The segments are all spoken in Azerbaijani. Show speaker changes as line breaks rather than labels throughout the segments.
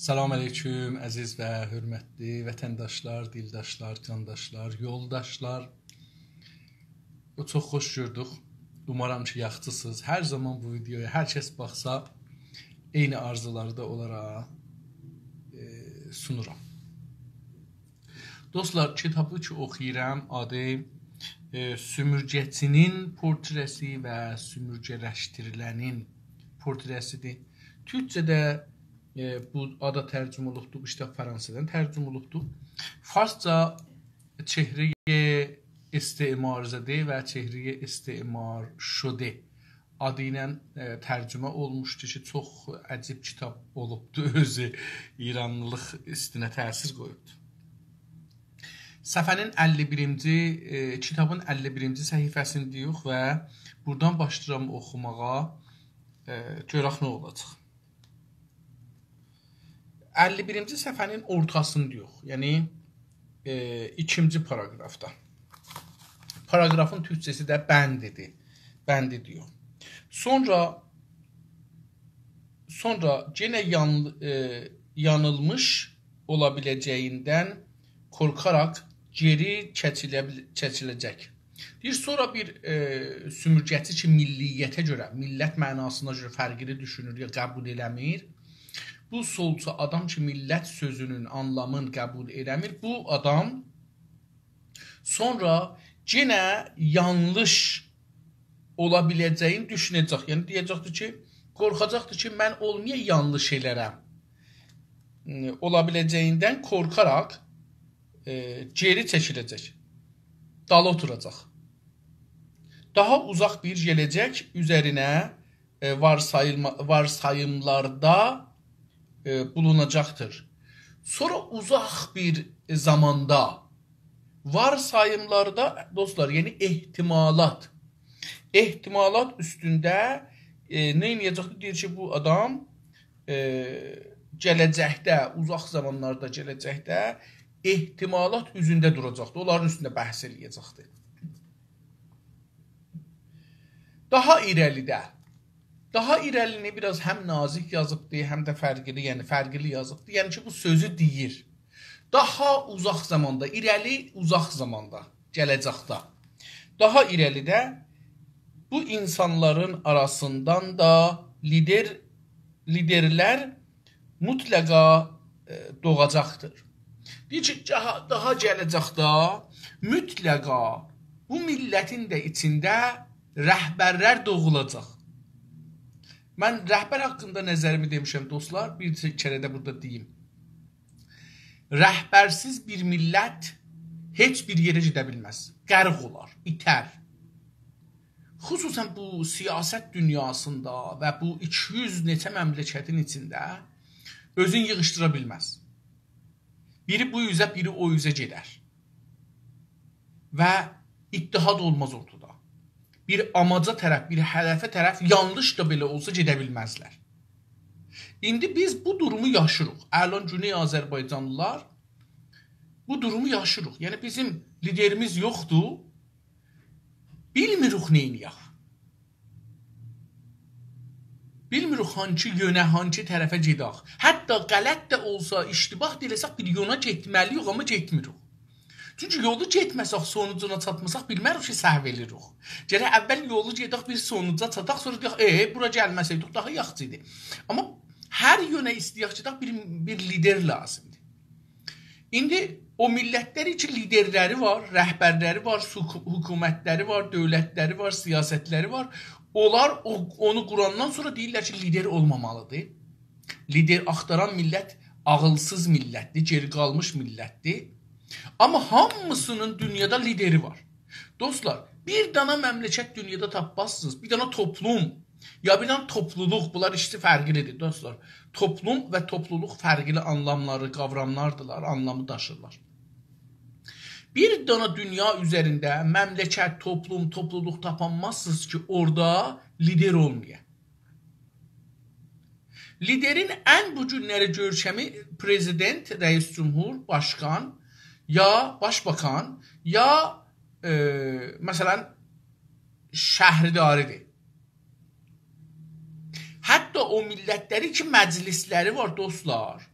Salam aleyküm, əziz və hörmətli vətəndaşlar, dildaşlar, candaşlar, yoldaşlar. Çox xoş gördük. Umarım ki, yaxşısınız. Hər zaman bu videoya hər kəs baxsa, eyni arzuları da onlara sunuram. Dostlar, kitabı ki oxuyuram, adı Sümürgəçinin portresi və sümürgələşdirilənin portresidir. Türkçədə bu ada tərcümə olubdur, bu kitab Fransızdan tərcümə olubdur. Farsça Çehre-i İstimarizadə və Çehre-i İstimar şude adı ilə tərcümə olmuşdur ki, çox əcib kitab olubdur, özü İranlılıq üstünə təsir qoyubdur. Səfənin 51-ci, kitabın 51-ci səhifəsindəyik və buradan başlayıram oxumağa, görək nə olacaq. 51-ci səhifənin ortasındayıq, yəni ikinci paragrafda. Paragrafın türkçəsi də bəndidir, bəndi deyək. Sonra yenə yanılmış ola biləcəyindən korkaraq geri çəkiləcək. Deyir, sonra bir sümürgəçi ki, milliyyətə görə, millət mənasına görə fərqini düşünür ya qəbul eləmir. Bu solcu adam ki, millət sözünün anlamını qəbul eləmir. Bu adam sonra yenə yanlış ola biləcəyini düşünəcək. Yəni, deyəcəkdir ki, qorxacaqdır ki, mən olmaya yanlış eləirəm. Ola biləcəyindən qorxaraq geri çəkiləcək. Dala oturacaq. Daha uzaq bir gələcək üzərinə varsayımlarda bulunacaqdır. Sonra uzaq bir zamanda varsayımlarda dostlar, yəni ehtimalat üstündə nə edəcəkdir? Deyir ki, bu adam gələcəkdə, uzaq zamanlarda gələcəkdə ehtimalat üzündə duracaqdır. Onların üstündə bəhs eləyəcəkdir. Daha irəlini biraz həm nazik yazıbdır, həm də fərqli yazıbdır. Yəni ki, bu sözü deyir. Daha uzaq zamanda, irəli uzaq zamanda, gələcəkdə. Daha irəlidə bu insanların arasından da liderlər mütləqa doğacaqdır. Deyir ki, daha gələcəkdə mütləqa bu millətin də içində rəhbərlər doğulacaq. Mən rəhbər haqqında nəzərimi demişəm, dostlar, bir kərə də burada deyim. Rəhbərsiz bir millət heç bir yerə gedə bilməz. Qərq olar, itər. Xüsusən bu siyasət dünyasında və bu 200 neçə məmləkətin içində özün yığışdıra bilməz. Biri bu üzə, biri o üzə gedər. Və ittihad olmaz ortada. Bir amaca tərəf, bir hədəfə tərəf yanlış da belə olsa gedə bilməzlər. İndi biz bu durumu yaşırıq. Əlan Güney Azərbaycanlılar bu durumu yaşırıq. Yəni bizim liderimiz yoxdur. Bilmirik neyniyək. Bilmirik hangi yönə, hangi tərəfə gedək. Hətta qələt də olsa, iştibah deyiləsək bir yona getməliyik, amma getmirik. Çünki yolu getməsək, sonucuna çatmasaq, bilmərik ki, səhv edirik. Gərək əvvəl yolu gedək, bir sonuca çataq, sonra deyək, bura gəlməsəydik, daha yaxşı idi. Amma hər yönə istəyək gedək, bir lider lazımdır. İndi o millətlər üçün liderləri var, rəhbərləri var, hökumətləri var, dövlətləri var, siyasətləri var. Onlar onu qurandan sonra deyirlər ki, lider olmamalıdır. Lider axtaran millət ağılsız millətdir, geri qalmış millətdir. Amma hamısının dünyada lideri var. Dostlar, bir dana məmləkət dünyada tapmazsınız. Bir dana toplum, ya bir dana topluluq, bunlar işi fərqlidir dostlar. Toplum və topluluq fərqli anlamları, qavramlardırlar, anlamı daşırlar. Bir dana dünya üzərində məmləkət, toplum, topluluq tapanmazsınız ki, orada lider olmaya. Liderin ən bu günləri görkəmi prezident, rəis cümhur, başkan, ya başbakan, ya məsələn şəhridaridir. Hətta o millətləri ki, məclisləri var dostlar.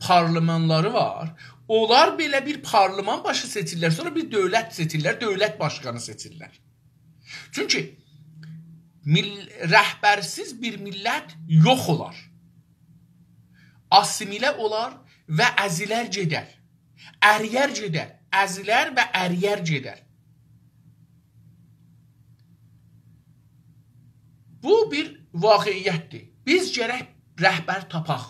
parlamanları var. Onlar belə bir parlaman başı seçirlər, sonra bir dövlət seçirlər, dövlət başqanı seçirlər. Çünki rəhbərsiz bir millət yox olar. Asimilə olar və əzilər gedər. Əriyər gedər. Əzilər və əriyər gedər. Bu bir vaqiyyətdir. Biz gərək rəhbər tapaq.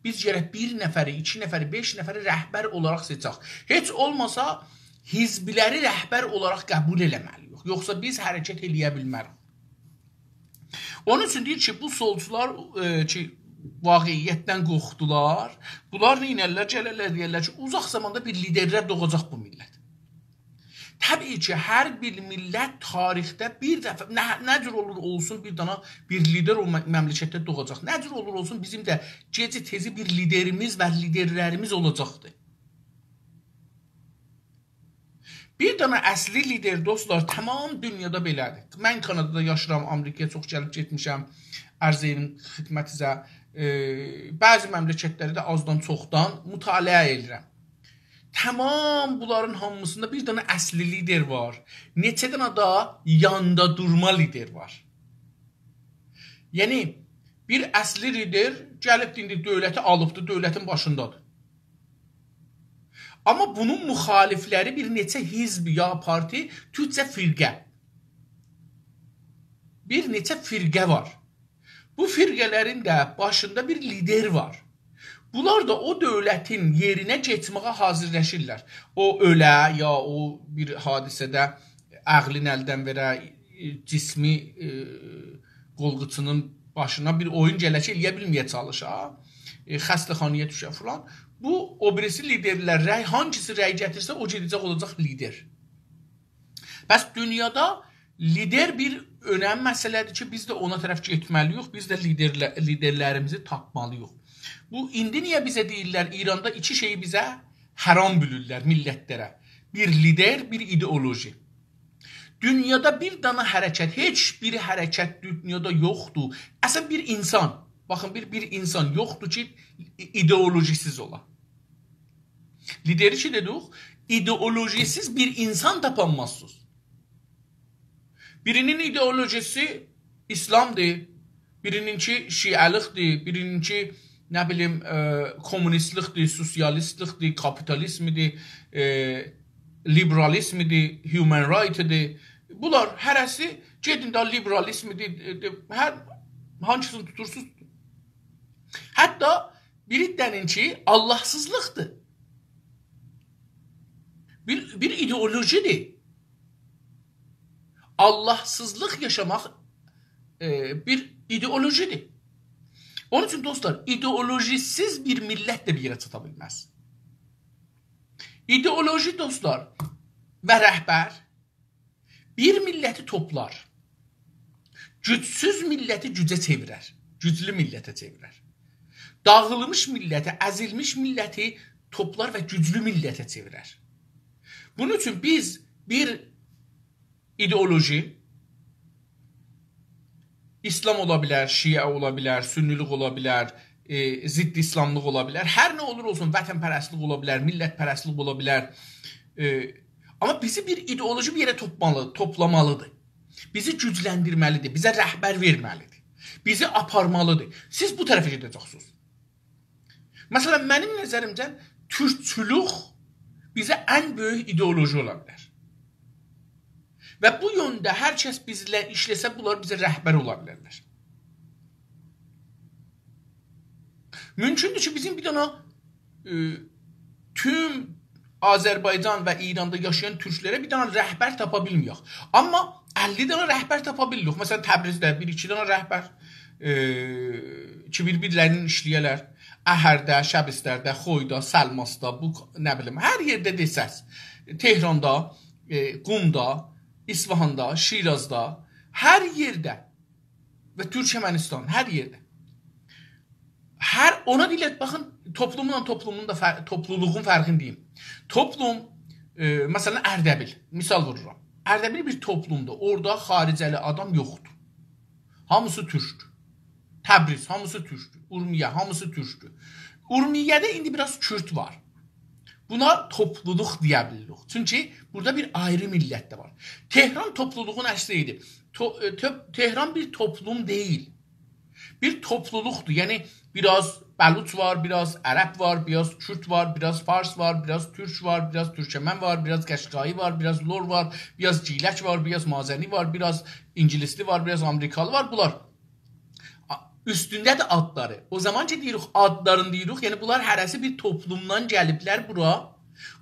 Biz gərək 1 nəfəri, 2 nəfəri, 5 nəfəri rəhbər olaraq seçək. Heç olmasa hizbiləri rəhbər olaraq qəbul eləməliyik. Yoxsa biz hərəkət eləyə bilmərik. Onun üçün deyir ki, bu solcular ki, vaqiyyətdən qorxdular. Bunlar nə inərlər, gələrlər, deyərlər ki, uzaq zamanda bir liderlər doğacaq bu millət. Təbii ki, hər bir millət tarixdə bir dəfə, nə cür olur olsun bir dana bir lider o məmləkətdə doğacaq. Nə cür olur olsun bizim də gecə tezi bir liderimiz və liderlərimiz olacaqdır. Bir dana əsli lider dostlar tamam dünyada belədir. Mən Kanadada yaşıram, Amerikaya çox gəlib getmişəm, ərz edim xidmətinizə. Bəzi məmləkətləri də azdan çoxdan mütaliə edirəm. Tamam bunların hamısında bir dana əsli lider var. Neçə dana da yanda durma lider var. Yəni bir əsli lider gəlib indi dövləti alıbdır, dövlətin başındadır. Amma bunun müxalifləri bir neçə hizb ya parti, tücə firqə. Bir neçə firqə var. Bu firqələrin də başında bir lider var. Bunlar da o dövlətin yerinə getməyə hazırlaşırlar. O ölə ya o bir hadisədə ağlın əldən verə, cismi qolğuçunun başına bir oyun gələk eləyə bilməyə çalışa, xəstəxanaya düşə filan. Bu o birisi liderlər, hangisi rəy gətirsə o gedəcək olacaq lider. Bəs dünyada lider bir önəm məsələdir ki, biz də ona tərəf getməliyik, biz də liderlərimizi tapmalıyıq. Bu indi niyə bizə deyirlər, İranda 2 şeyi bizə haram bilirlər millətlərə. Bir lider, bir ideoloji. Dünyada bir dana hərəkət, heç bir hərəkət dünyada yoxdur. Əslən bir insan, baxın bir insan yoxdur ki, ideolojisiz ola. Lideri ki dedik, ideolojisiz bir insan tapanmazsınız. Birinin ideolojisi İslamdır, birininki şialıqdır, birininki nə bilim komünistlikdir, sosialistlikdir, kapitalizmdir, liberalizmdir, human right'dir. Bunlar hərəsi gedin də liberalizmdir, hangisini tutursunuz? Hətta biri dənin ki Allahsızlıqdır. Bir ideolojidir. Allahsızlıq yaşamaq bir ideolojidir. Onun üçün dostlar, ideolojisiz bir millət də bir yerə çata bilməz. İdeoloji dostlar və rəhbər bir milləti toplar. Gücsüz milləti gücə çevirər. Güclü millətə çevirər. Dağılmış milləti, əzilmiş milləti toplar və güclü millətə çevirər. Bunun üçün biz bir ideoloji, İslam ola bilər, Şiə ola bilər, Sünnilik ola bilər, ziddi İslamlıq ola bilər, hər nə olur olsun, vətənpərəstlik ola bilər, millətpərəstlik ola bilər. Amma bizi bir ideoloji bir yerə toplamalıdır. Bizi gücləndirməlidir, bizə rəhbər verməlidir, bizi aparmalıdır. Siz bu tərəfə gedəcəksiniz. Məsələn, mənim nəzərimcə türkçülük bizə ən böyük ideoloji ola bilər. Və bu yöndə hər kəs bizlə işləsə, bunlar bizə rəhbər ola bilərlər. Mümkündür ki, bizim bir dana tüm Azərbaycan və İranda yaşayan türklərə bir dana rəhbər tapa bilməyək. Amma 50 dana rəhbər tapa bilirik. Məsələn, Təbrizdə 1-2 dana rəhbər ki, bir-birlərinin işləyələr. Əhərdə, Şəbistərdə, Xoyda, Səlmasda, bu nə bilim, hər yerdə desəz. Tehranda, Qumda, İsfahanda, Şirazda, hər yerdə və Türkmənistan, hər yerdə. Ona deyilək, baxın, topluluğun fərqini deyim. Toplum, məsələn, Ərdəbil, misal vururam. Ərdəbil bir toplumdur, orada xaricəli adam yoxdur. Hamısı türkdür. Təbriz, hamısı türkdür. Urmiyə, hamısı türkdür. Urmiyyədə indi biraz Kürt var. Buna topluluq deyə bilirik. Çünki burada bir ayrı millət də var. Tehran topluluğun əsli idi. Tehran bir toplum deyil. Bir topluluqdur. Yəni biraz Bəluç var, biraz Ərəb var, biraz Kürt var, biraz Fars var, biraz Türk var, biraz Türkmen var, biraz Qəşqai var, biraz Lor var, biraz Cilək var, biraz Mazəni var, biraz İngilisli var, biraz Amerikalı var. Bunlar üstündədir adları. O zaman ki deyirik adlarını deyirik, yəni bunlar hərəsi bir toplumdan gəliblər bura.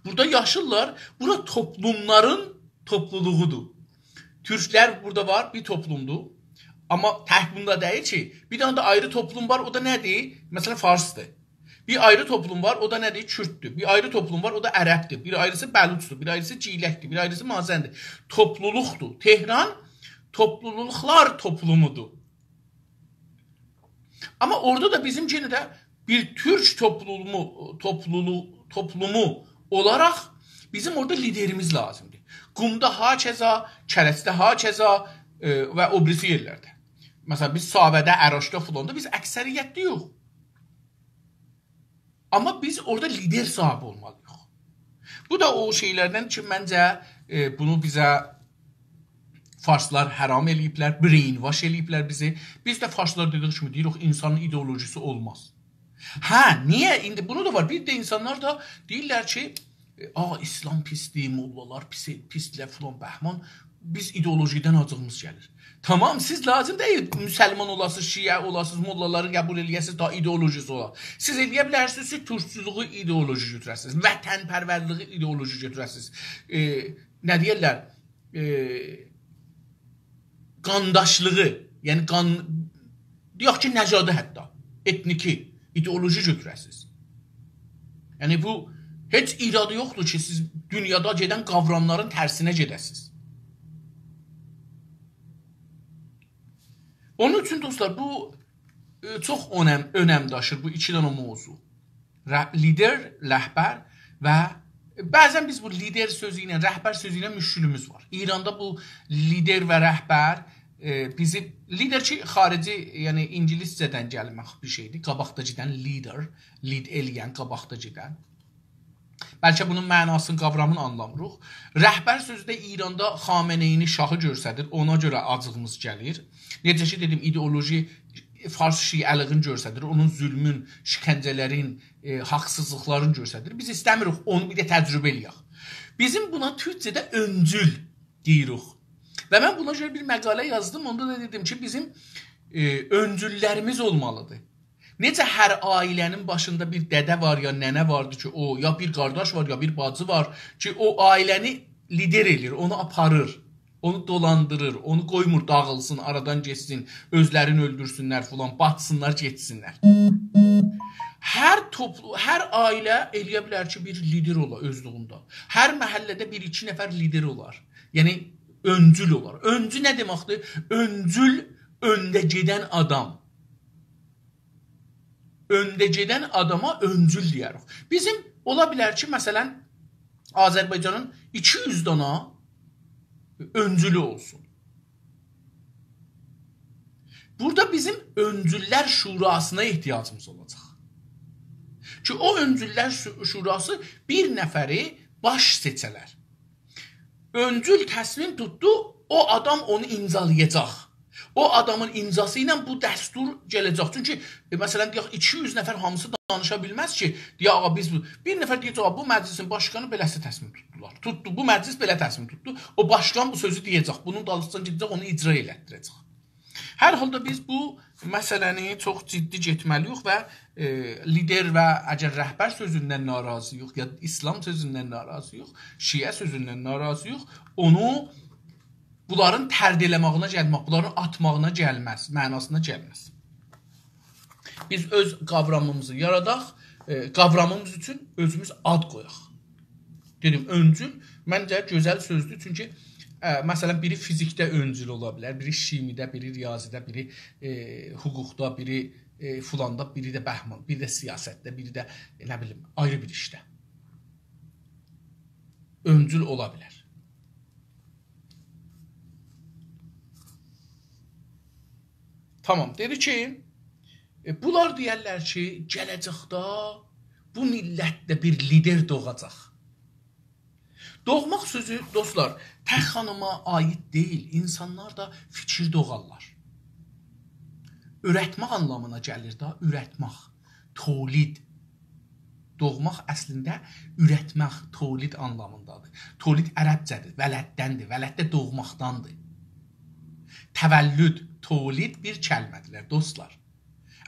Burada yaşırlar. Bura toplumların topluluğudur. Türklər burada var, bir toplumdur. Amma tək bunda deyil ki, bir dənə də ayrı toplum var, o da nədir? Məsələn, Farsdır. Bir ayrı toplum var, o da nədir? Kürtdür. Bir ayrı toplum var, o da Ərəbdir. Bir ayrısı Bəluçdur, bir ayrısı Ciləkdir, bir ayrısı Mazəndir. Topluluqdur. Tehran topluluqlar toplumudur. Amma orada da bizim yenə də bir Türk toplumu olaraq bizim orada liderimiz lazımdır. Qumda hakeza, Kərəsdə hakeza və o birisi yerlərdə. Məsələn, biz Savədə, Əraşda fulanda biz əksəriyyətdə yox. Amma biz orada lider sahibi olmalıyıq. Bu da o şeylərdən ki, məncə bunu bizə Farslar həram eləyiblər, brainwash eləyiblər bizi. Biz də Farslar dedik kimi deyirik, insanın ideolojisi olmaz. Hə, niyə? İndi bunu da var. Bir də insanlar da deyirlər ki, İslam pisdir, mollalar pisdirlər filan bəhman. Biz ideolojidən acığımız gəlir. Tamam, siz lazım deyil. Müsəlman olasınız, şiə olasınız, mollaları qəbul eləyəsiniz, daha ideolojisi olar. Siz eləyə bilərsiniz ki, türkçülüğü ideoloji götürəsiniz, vətənpərvərliyi ideoloji götürəsiniz. Nə deyirlər? Qandaşlığı, yəni deyək ki, nəcadı hətta, etniki, ideoloji götürəsiniz. Yəni bu, heç iradı yoxdur ki, siz dünyada gedən qavramların tərsinə gedəsiniz. Onun üçün dostlar, bu çox önəm daşır, bu iki dənə mövzu. Lider, rəhbər və bəzən biz bu lider sözü ilə, rəhbər sözü ilə müşkülümüz var. İranda bu lider və rəhbər bizi, lider ki, xarici, yəni İngiliscədən gəlmək bir şeydir. Qabaqda gedən lider, lead eləyən, qabaqda gedən. Bəlkə bunun mənasını, qavramını anlamırıq. Rəhbər sözü də İranda Xameneyini şahı görsədir, ona görə acığımız gəlir. Necə ki, dedim, ideoloji Fars şiəliğin görsədir, onun zülmün, şikəncələrin, haqsızlıqların görsədir. Biz istəmirik, onu bir də təcrübə eləyək. Bizim buna türkcədə öncül deyirik. Və mən buna görə bir məqalə yazdım, onda da dedim ki, bizim öncüllərimiz olmalıdır. Necə hər ailənin başında bir dədə var, ya nənə vardır ki, o, ya bir qardaş var, ya bir bacı var ki, o ailəni lider edir, onu aparır, onu dolandırır, onu qoymur, dağılsın, aradan geçsin, özlərini öldürsünlər filan, batsınlar, geçsinlər. Hər ailə eləyə bilər ki, bir lider olar özlüyündə. Hər məhəllədə bir-iki nəfər lider olar. Yəni, öncül olar. Öncü nə deməkdir? Öncül, öndə gedən adam. Öndə gedən adama öncül deyərik. Bizim ola bilər ki, məsələn, Azərbaycanın 200 dana öncülü olsun. Burada bizim öncüllər şurasına ehtiyacımız olacaq. Ki o öncüllər şurası bir nəfəri baş seçələr. Öncül təsmin tutdu, o adam onu imzalayacaq. O adamın imzası ilə bu dəstur gələcək. Çünki, məsələn, deyək, 200 nəfər hamısı danışa bilməz ki, deyək, biz bir nəfər deyəcək, bu məclisin başqanı beləsi təsmin tutdular. Tutdu, bu məclis belə təsmin tutdu. O başqan bu sözü deyəcək, bunun dalısından gedəcək, onu icra elətdirəcək. Hər halda biz bu məsələni çox ciddi getməliyik və lider və əgər rəhbər sözündən narazıyıq, ya İslam sözündən narazıyıq, şiə sözündən narazıyıq, onu bunların tərd eləmağına gəlmək, bunların atmağına gəlməz, mənasına gəlməz. Biz öz qavramımızı yaradaq, qavramımız üçün özümüz ad qoyaq. Dedim, öncül, məncə gözəl sözdür, çünki məsələn, biri fizikdə öncül ola bilər, biri şimidə, biri riyazidə, biri hüquqda, biri fulanda, biri də bəhman, biri də siyasətdə, biri də, nə bilim, ayrı bir işdə. Öncül ola bilər. Tamam, dedi ki, Bunlar deyərlər ki, gələcəkdə bu millətdə bir lider doğacaq. Doğmaq sözü, dostlar, tək xanıma aid deyil. İnsanlar da fikir doğarlar. Ürətmək anlamına gəlir da, ürətmək, tolid. Doğmaq əslində ürətmək, tolid anlamındadır. Tolid ərəbcədir, vələddəndir, vələd də doğmaqdandır. Təvəllüd, tolid bir kəlmədirlər, dostlar.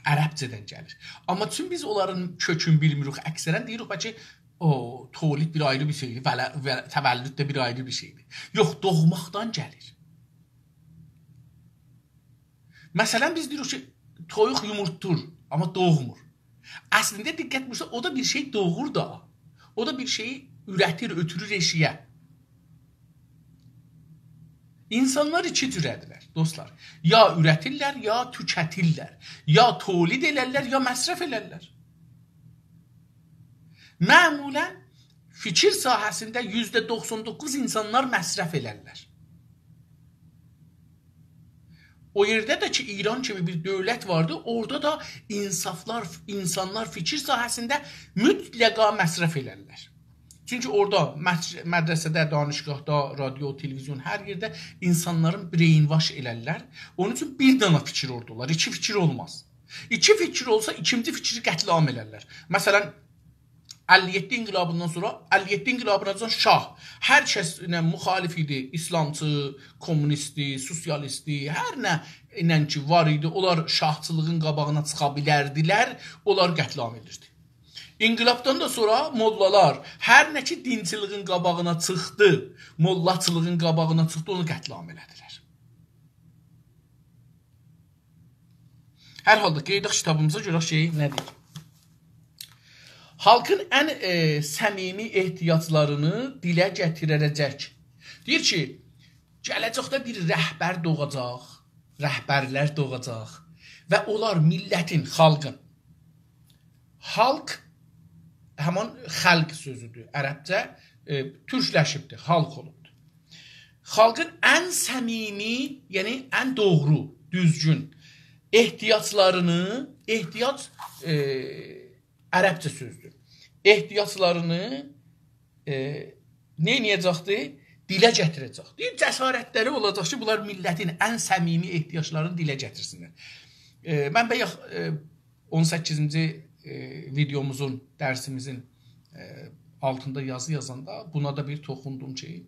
Ərəbcədən gəlir. Amma çünki biz onların kökünü bilmirik, əksərən deyirik ki, tolid bir ayrı bir şeydir, təvəllüd də bir ayrı bir şeydir. Yox, doğmaqdan gəlir. Məsələn, biz deyirik ki, toyuq yumurtdur, amma doğmur. Əslində, diqqət bursa, o da bir şey doğur da. O da bir şeyi ürətir, ötürür eşiyə. İnsanlar iki cürədirlər, dostlar. Ya ürətirlər, ya tükətirlər. Ya tolid elərlər, ya məsrəf elərlər. Məmulən, fikir sahəsində %99 insanlar məsrəf elərlər. O yerdə də ki, İran kimi bir dövlət vardı, orada da insanlar fikir sahəsində mütləqa məsrəf elərlər. Çünki orada mədrəsədə, danışqahda, radio, televizyon, hər yerdə insanların brainwash elərlər. Onun üçün bir dana fikir orada olar, iki fikir olmaz. İki fikir olsa, ikinci fikri qətlam elərlər. Məsələn, 57 inqilabından sonra, 57 inqilabından şah hər kəsinə müxalif idi, İslamçı, kommunisti, sosialisti, hər nə ilə ki var idi, onlar şahçılığın qabağına çıxa bilərdilər, onlar qətlam edirdi. İnqilabdan da sonra mollalar hər nə ki dinçiliğin qabağına çıxdı, mollaçılığın qabağına çıxdı, onu qətlam elədilər. Hər halda qeydək kitabımıza görək şey nədir? Halkın ən səmimi ehtiyaclarını dilə gətirəcək. Deyir ki, gələcəkdə bir rəhbər doğacaq, rəhbərlər doğacaq və onlar millətin, xalqın. Xalq, həman xəlq sözüdür. Ərəbcə türkləşibdir, xalq olubdur. Xalqın ən səmimi, yəni ən doğru, düzgün ehtiyaclarını, ehtiyac ərəbcə sözdür. Ehtiyaclarını nə edəcəkdir? Dilə gətirəcək. Deyir, cəsarətləri olacaq ki, bunlar millətin ən səmimi ehtiyaclarını dilə gətirsinlər. Mən bayaq 18-ci videomuzun, dərsimizin altında yazı yazanda buna da bir toxundum ki,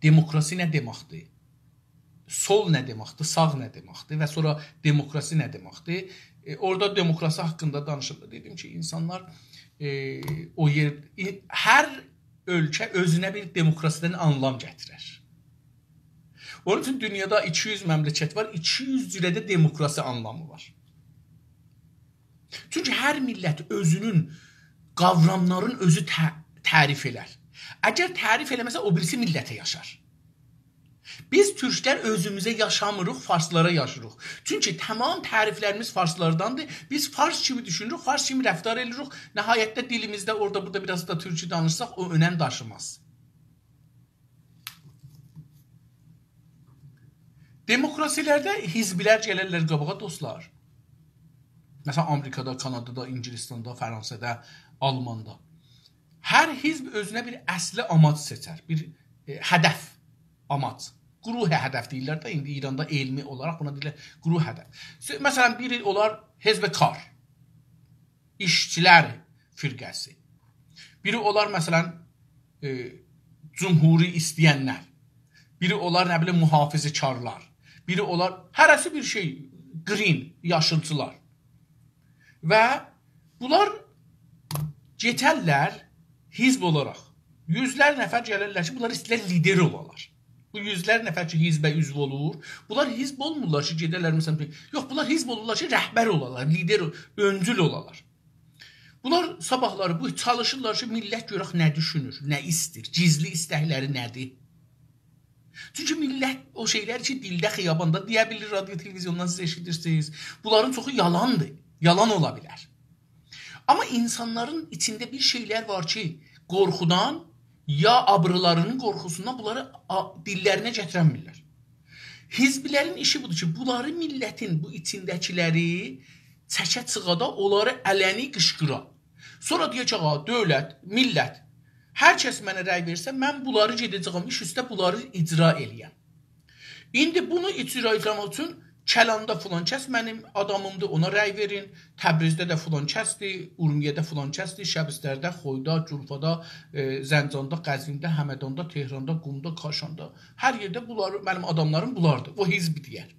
demokrasi nə deməkdir? Sol nə deməkdir? Sağ nə deməkdir? Və sonra demokrasi nə deməkdir? Orada demokrasi haqqında danışıldı. Dedim ki, insanlar hər ölkə özünə bir demokrasidən anlam gətirər. Onun üçün dünyada 200 məmləkət var, 200 cürədə demokrasi anlamı var. Çünki hər millət özünün qavramların özü tərif elər. Əgər tərif eləməsə, o birisi millətə yaşar. Biz türklər özümüzə yaşamırıq, farslara yaşırıq. Çünki tamam təriflərimiz farslardandır. Biz fars kimi düşünürük, fars kimi rəftar edirik. Nəhayətdə dilimizdə orada burada biraz da türkçü danışsaq, o önəm daşımaz. Demokrasilərdə hizblər gələrlər qabağa, dostlar. Məsələn, Amerikada, Kanadada, İngilistanda, Fransada, Almanda. Hər hizb özünə bir əsli amac seçər, bir hədəf, amac. Quruh hədəf deyirlər də, indi İranda elmi olaraq buna deyirlər quruh hədəf. Məsələn, biri olar Hezb-i-Kar, işçilər firqəsi. Biri olar, məsələn, cumhuri istəyənlər. Biri olar, nə bilim, mühafizikarlar. Biri olar, hərəsi bir şey, green, yaşılçılar. Və bunlar getərlər hizb olaraq. Yüzlər nəfər gəlirlər ki, bunlar istəyirlər lider olarlar. Bu yüzlər nəfər ki, hizbə üzv olur. Bunlar hizb olmurlar ki, gedərlər, məsələn, yox, bunlar hizb olurlar ki, rəhbər olarlar, lider, öncül olarlar. Bunlar sabahları bu çalışırlar ki, millət görək nə düşünür, nə istir, gizli istəkləri nədir. Çünki millət o şeylər ki, dildə, xiyabanda deyə bilir, radio, televizyondan siz eşidirsiniz. Bunların çoxu yalandır, yalan ola bilər. Amma insanların içində bir şeylər var ki, qorxudan, ya abrılarının qorxusundan bunları dillərinə gətirənmirlər. Hizbilərin işi budur ki, bunları millətin bu içindəkiləri çəkə çıxada onları ələni qışqıra. Sonra deyəcək, dövlət, millət, hər kəs mənə rəy versə, mən bunları gedəcəyəm, iş üstə bunları icra eləyəm. İndi bunu icra etmək üçün Kəlanda filan kəs mənim adamımdır, ona rəy verin. Təbrizdə də filan kəsdir, Urmiyədə filan kəsdir, Şəbistərdə, Xoyda, Culfada, Zəncanda, Qəzvində, Həmədanda, Tehranda, Qumda, Kaşanda. Hər yerdə bunlar, mənim adamlarım bunlardır. O hizb deyər.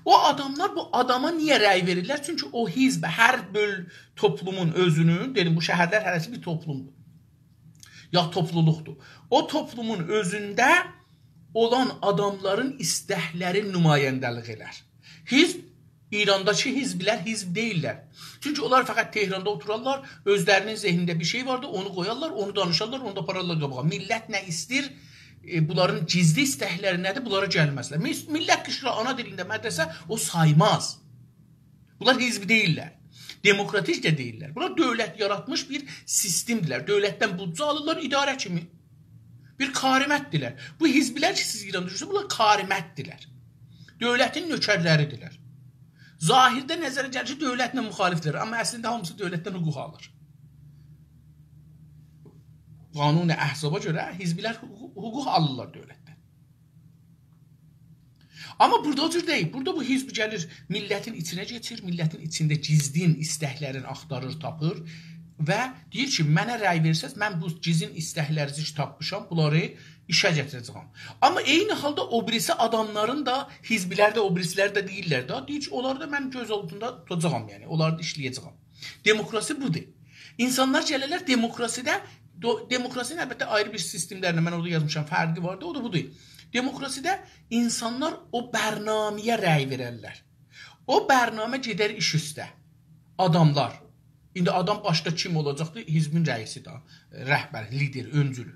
O adamlar bu adama niyə rəy verirlər? Çünki o hizb hər toplumun özünün, dedim bu şəhərlər hərəsi bir toplumdur. Ya topluluqdur. O toplumun özündə olan adamların istəkləri nümayəndəlik elər. Hizb, İrandakı hizblər hizb deyirlər. Çünki onlar fəqət Tehranda oturarlar, özlərinin zehnində bir şey vardır, onu qoyarlar, onu danışarlar, onu da apararlar qabağa. Millət nə istir? Bunların gizli istəkləri nədir? Bunlara gəlməzlər. Millət qışqıra ana dilində mədrəsə o saymaz. Bunlar hizb deyirlər. Demokratik də deyirlər. Bunlar dövlət yaratmış bir sistemdirlər. Dövlətdən büdcə alırlar idarə kimi. Bir karimətdirlər. Bu hizblər ki, siz İranda düşünürsünüz, bunlar karimətdirlər. Dövlətin nökərləridirlər. Zahirdə nəzərə gəlir ki, dövlətlə müxalifdirlər, amma əslində hamısı dövlətdən hüquq alır. Qanun-i əhzaba görə hizblər hüquq alırlar dövlətdən. Amma burada o cür deyil. Burada bu hizb gəlir, millətin içinə geçir, millətin içində gizlin istəklərini axtarır, tapır və deyir ki, mənə rəy versəz, mən bu gizlin istəklərinizi tapmışam, bunları işə gətirəcəm. Amma eyni halda o birisi adamların da, hizblər də, o birisilər də deyirlər da, deyir ki, onları da mən göz altında tutacağam, yəni, onları da işləyəcəm. Demokrasi budur. İnsanlar gələrlər demokrasidə, demokrasinin əlbəttə ayrı bir sistemlərlə, mən orada yazmışam, fərqi vardı, o da budur. Demokrasidə insanlar o bərnaməyə rəy verərlər. O bərnamə gedər iş üstə. Adamlar. İndi adam başda kim olacaqdır? Hizbin rəisi də, rəhbər, lider, öncülü.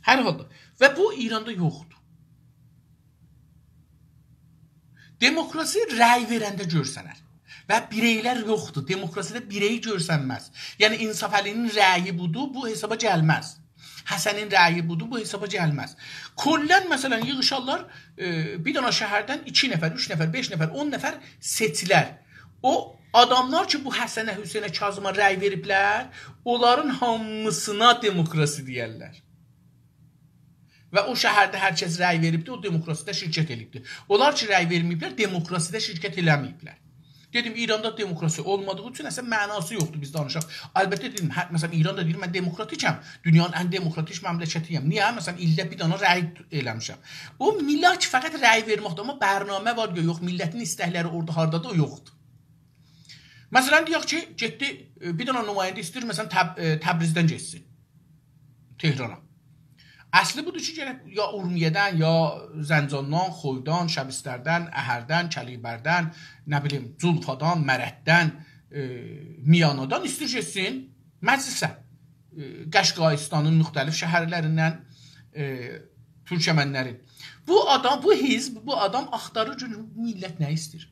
Hər halda. Və bu İranda yoxdur. Demokrasi rəy verəndə görsənər. Və bireylər yoxdur. Demokrasidə birey görsənməz. Yəni İnsaf Əlinin rəyi budur, bu hesaba gəlməz. Həsənin rəyi budur, bu hesaba gəlməz. Kollən, məsələn, yığışarlar, bir dana şəhərdən 2 nəfər, 3 nəfər, 5 nəfər, 10 nəfər seçilər. O adamlar ki, bu Həsənə, Hüseynə, Kazıma rəy veriblər, onların hamısına demokrasi deyərlər. Və o şəhərdə hər kəs rəy veribdir, o demokrasidə şirkət elibdir. Onlar ki, rəy verməyiblər, demokrasidə şirkət eləməyiblər. Dedim, İranda demokrasi olmadığı üçün əslən mənası yoxdur, biz danışaq. Əlbəttə dedim, məsələn, İranda deyir, mən demokratikəm, dünyanın ən demokratik məmləkətiyəm. Niyə? Məsələn, ildə bir dana rəy eləmişəm. O millət ki, fəqət rəy verməkdir, amma bərnamə var ya, yox, millətin istəkləri orada, hardadır, o yoxdur. Məsələn, deyək ki, getdi, bir dana nümayəndə istəyir, məsələn, Təbrizdən geçsin, Tehrana. Əsli budur ki, ya Urmiyədən, ya Zəncandan, Xoydan, Şəbistərdən, Əhərdən, Kəlibərdən, nə bilim, Culfadan, Mərəddən, Miyanadan istəyir geçsin məclisə. Qəşqaistanın müxtəlif şəhərlərindən, Türkəmənlərin. Bu adam, bu hizb, bu adam axtarır ki, millət nə istəyir?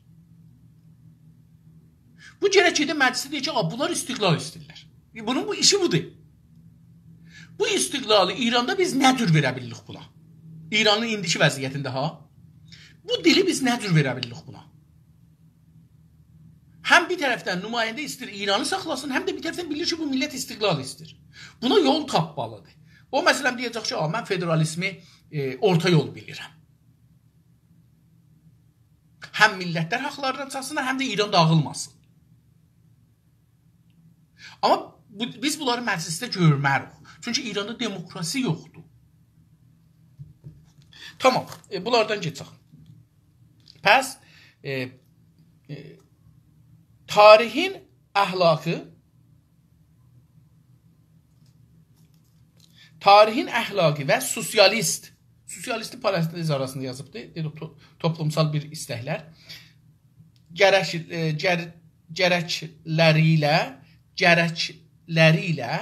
Bu gərək edə məclisi deyək ki, bunlar istiqlal istəyirlər. Bunun bu işi budur. Bu istiqlalı İranda biz nə cür verə bilirik buna? İranın indiki vəziyyətində ha? Bu dili biz nə cür verə bilirik buna? Həm bir tərəfdən nümayəndə istəyir İranı saxlasın, həm də bir tərəfdən bilir ki, bu millət istiqlal istəyir. Buna yol tapmalıdır. O məsələn deyəcək ki, mən federalizmi orta yol bilirəm. Həm millətlər haqlarına çatsınlar, həm də İran dağılmasın. Amma biz bunları məclisdə görmərik. Çünki İranda demokrasi yoxdur. Tamam, bunlardan geçək. Pəs, tarihin əhlakı və sosialisti parantez arasında yazıbdır, toplumsal bir istəklər, gərəkləri ilə,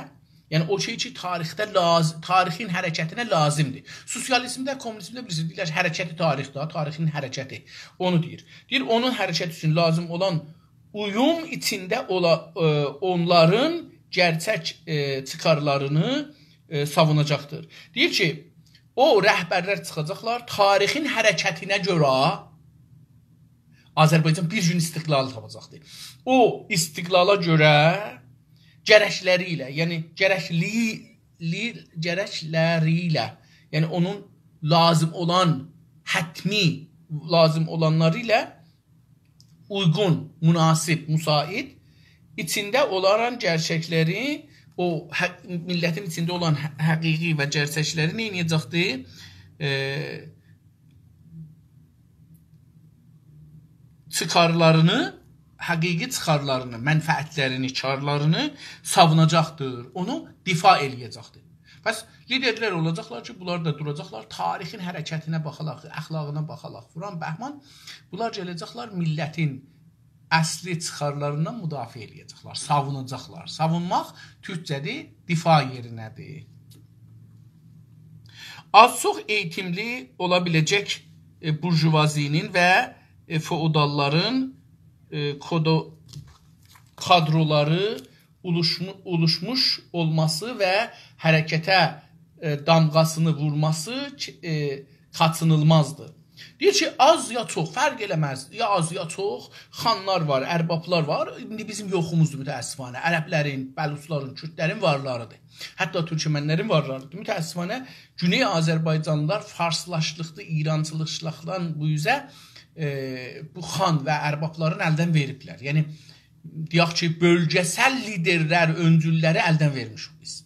yəni o şey ki, tarixin hərəkətinə lazımdır. Sosializmdə, kommunizmdə bilirsiniz, deyirlər ki, hərəkəti tarixdə, tarixin hərəkəti, onu deyir. Deyir, onun hərəkəti üçün lazım olan uyum içində onların gerçək çıxarlarını savunacaqdır. Deyir ki, o rəhbərlər çıxacaqlar, tarixin hərəkətinə görə Azərbaycan bir gün istiqlal tapacaqdır. O istiqlala görə gərəkləri ilə, yəni gərəkləri ilə, yəni onun lazım olan, hətmi lazım olanları ilə uyğun, münasib, müsait, içində olan gerçəkləri, o millətin içində olan həqiqi və gerçəkləri nə edəcəkdir? Çıxarlarını, həqiqi çıxarlarını, mənfəətlərini, karlarını savunacaqdır, onu difa eləyəcəkdir. Bəs liderlər olacaqlar ki, bunlar da duracaqlar, tarixin hərəkətinə baxalaq, əxlaqına baxalaq, Vuran Bəhman, bunlar gələcəklər millətin əsli çıxarlarından müdafiə eləyəcəklər, savunacaqlar. Savunmaq türkcədir, difa yerinədir. Az çox eğitimli ola biləcək burjuvazinin və feodalların kadroları oluşmuş olması və hərəkətə damğasını vurması kaçınılmazdır. Deyir ki, az ya çox, fərq eləməz, ya az ya çox xanlar var, ərbablar var. İndi bizim yoxumuzdur mütəəssifanə. Ərəblərin, bəlusların, kürdlərin varlarıdır. Hətta türkmənlərin varlarıdır. Mütəəssifanə Güney Azərbaycanlılar farslaşlıqda, İrancılıqdan bu üzə bu xan və ərbabların əldən veriblər. Yəni, deyək ki, bölgəsəl liderlər, öncülləri əldən vermişik biz.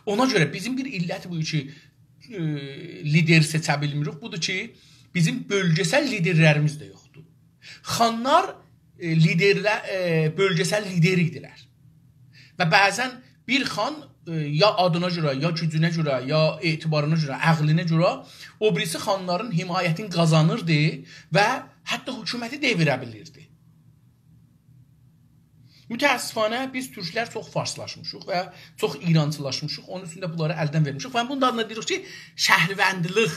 Ona görə bizim bir illəti bu ki, lider seçə bilmirik. Budur ki, bizim bölgəsəl liderlərimiz də yoxdur. Xanlar bölgəsəl lider idilər. Və bəzən bir xan ya adına görə, ya gücünə görə, ya etibarına görə, əqlinə görə o birisi xanların himayətini qazanırdı və hətta hökuməti devirə bilirdi. Mütəəssifanə biz türklər çox farslaşmışıq və çox İrancılaşmışıq. Onun üçün də bunları əldən vermişik. Və bunun adına deyirik ki, şəhərvəndilıq,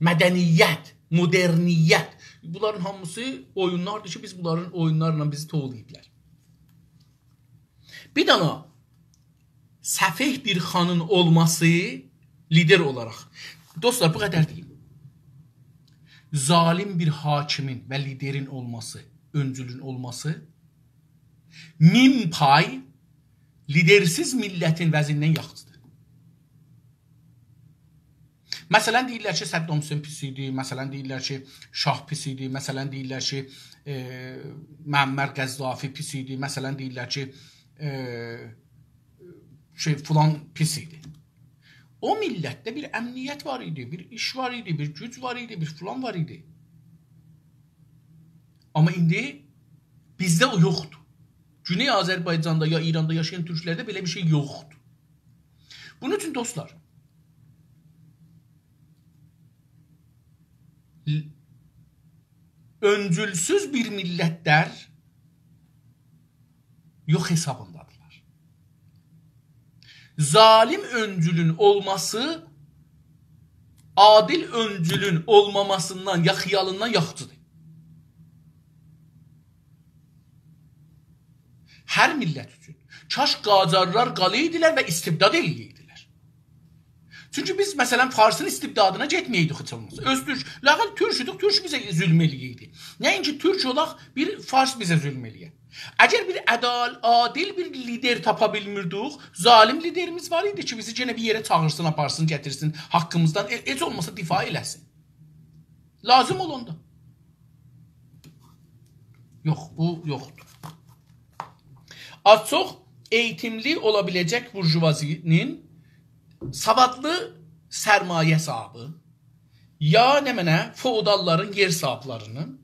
mədəniyyət, moderniyyət. Bunların hamısı oyunlardır ki, biz bunların oyunlarla bizi toğlayıblar. Bir dana səfeh bir xanın olması lider olaraq. Dostlar, bu qədər deyim. Zalim bir hakimin və liderin olması, öncülün olması 1000 pay lidersiz millətin vəzindən yaxşıdır. Məsələn, deyirlər ki, Səddam Hüseyn pis idi, məsələn, deyirlər ki, Şah pis idi, məsələn, deyirlər ki, Məmmər Qəzzafi pis idi, məsələn, deyirlər ki, filan pis idi. O millətdə bir əmniyyət var idi, bir iş var idi, bir güc var idi, bir filan var idi. Amma indi bizdə o yoxdur. Güney Azərbaycanda ya İranda yaşayan türklərdə belə bir şey yoxdur. Bunun üçün dostlar, öncülsüz bir millətlər yox hesabındadırlar. Zalim öncülün olması adil öncülün olmamasından ya xiyalından yaxşıdır. Hər millət üçün. Kaş qacarlar qalıydılar və istibdad eləyirdilər. Çünki biz, məsələn, Farsın istibdadına getməydik heç olmasa. Öz türk, lağal türküdük, türk bizə zülm eləyirdi. Nəinki türk olaq, bir Fars bizə zülm eləyir. Əgər bir adil bir lider tapa bilmirdik, zalim liderimiz var idi ki, bizi yenə bir yerə çağırsın, aparsın, gətirsin, haqqımızdan heç olmasa difa eləsin. Lazım olanda. Yox, bu yoxdur. Az çox eğitimli ola biləcək burjuvazinin savadlı sərmayə sahibi ya nə mənə feodalların yer sahiblərinin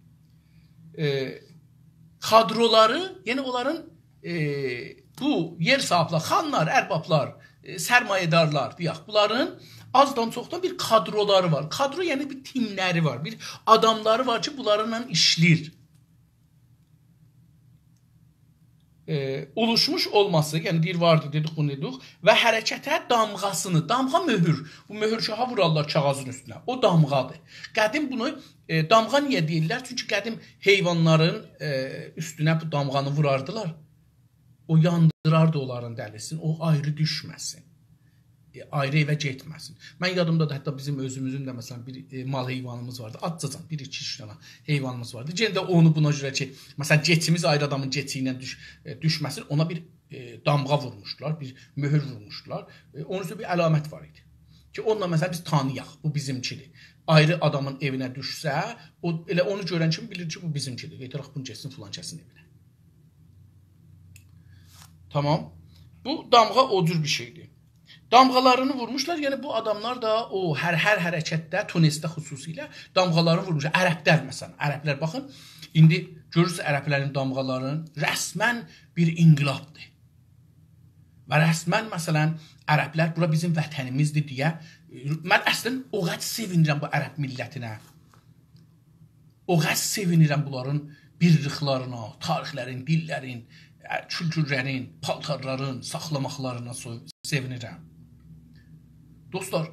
kadroları, yəni onların bu yer sahiblər, xanlar, ərbablar, sərmayədarlar deyək, bunların azdan çoxdan bir kadroları var. Kadro yəni bir timləri var, bir adamları var ki, bunlarla işləyir. Oluşmuş olması, yəni deyir vardı, dedik, bunu dedik və hərəkətə damğasını, damğa möhür, bu möhür şaha vurarlar kağızın üstünə, o damğadır. Qədim bunu, damğa niyə deyirlər? Çünki qədim heyvanların üstünə bu damğanı vurardılar, o yandırardı onların dəlisin, o ayrı düşməsin. ayrı evə getməsin. Mən yadımdadır, hətta bizim özümüzün də məsələn bir mal heyvanımız vardı. Adcacan 1-2-3 dənə heyvanımız vardı. Yenə də onu buna görə ki, məsələn getimiz ayrı adamın geti ilə düşməsin, ona bir damğa vurmuşdular, bir möhür vurmuşdular. Onun üstə bir əlamət var idi. Ki onunla məsələn biz tanıyaq, bu bizimkidir. Ayrı adamın evinə düşsə, o elə onu görən kimi bilir ki, bu bizimkidir. Qeytaraq bunu getsin filan kəsin evinə. Tamam. Bu damğa o cür bir şeydir. Damğalarını vurmuşlar. Yəni bu adamlar da o hər hərəkətdə, Tunisdə xüsusilə damğalarını vurmuşlar. Ərəblər məsələn, ərəblər baxın, indi görürsünüz ərəblərin damğalarının rəsmən bir inqilabdır. Və rəsmən məsələn ərəblər bura bizim vətənimizdir deyə mən əslən o qədər sevinirəm bu ərəb millətinə. O qədər sevinirəm bunların birliklərinə, tarixlərin, dillərin, kültürlərin, paltarların saxlamaqlarına sevinirəm. Dostlar,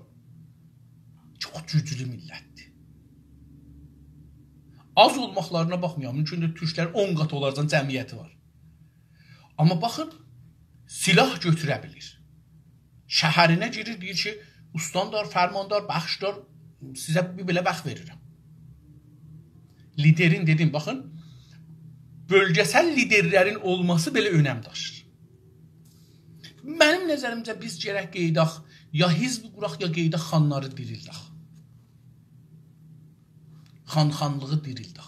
çox güclü millətdir. Az olmaqlarına baxmayaq, mümkündür türklərin 10 qat olarcan cəmiyyəti var. Amma baxın, silah götürə bilir. Şəhərinə girir, deyir ki, ustandar, fərmandar, bəxşdar, sizə bir belə vaxt verirəm. Liderin dedim, baxın, bölgəsəl liderlərin olması belə önəm daşır. Mənim nəzərimcə biz gərək qeydaq, ya hizb quraq, ya qeydaq xanları dirildaq. Xanlığı dirildaq.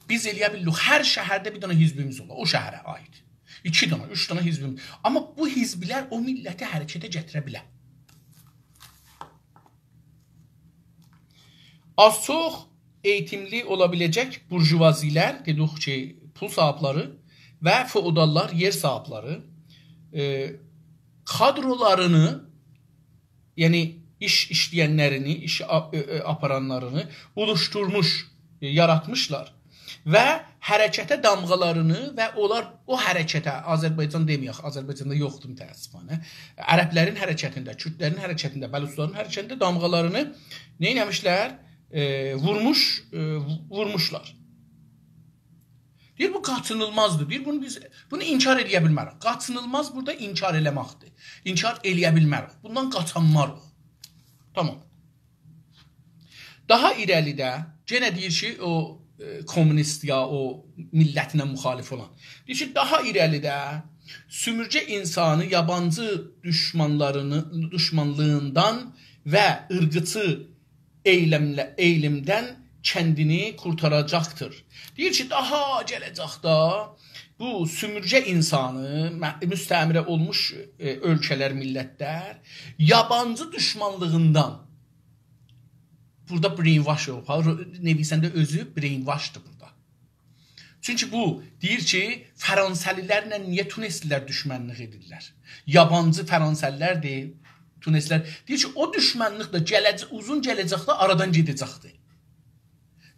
Biz eləyə bilirik, hər şəhərdə bir dənə hizbimiz olar, o şəhərə aid. 2 dənə, 3 dənə hizbimiz. Amma bu hizblər o milləti hərəkətə gətirə bilər. Az çox eğitimli ola biləcək burjuvazilər, dedik ki, pul sahibləri və feodallar, yer sahibləri kadrolarını, yəni iş işləyənlərini, iş aparanlarını oluşturmuş, yaratmışlar və hərəkətə damğalarını və onlar o hərəkətə, Azərbaycan deməyək, Azərbaycanda yoxdur mütəəssifanə, ərəblərin hərəkətində, kürdlərin hərəkətində, bəlusların hərəkətində damğalarını nə eləmişlər? Vurmuşlar. Deyir, bu qaçınılmazdır. Deyir, bunu inkar eləyə bilmərik. Qaçınılmaz burada inkar eləməkdir. İnkar eləyə bilmərik. Bundan qaçanmarıq. Tamam. Daha irəlidə, yenə deyir ki, o komünist ya o millətinə müxalif olan. Deyir ki, daha irəlidə sümürcə insanı yabancı düşmanlığından və ırqıçı eylimdən kəndini kurtaracaqdır. Deyir ki, daha gələcəkdə bu sümürcə insanı, müstəmirə olmuş ölkələr, millətlər, yabancı düşmanlığından, burada brainwash olub, nevisəndə özü brainwashdır burada. Çünki bu, deyir ki, Fransəlilərlə niyə Tunislilər düşmənlik edirlər? Yabancı Fransəlilər Tunislər, deyir ki, o düşmənlik də uzun gələcəkdə aradan gedəcəkdir.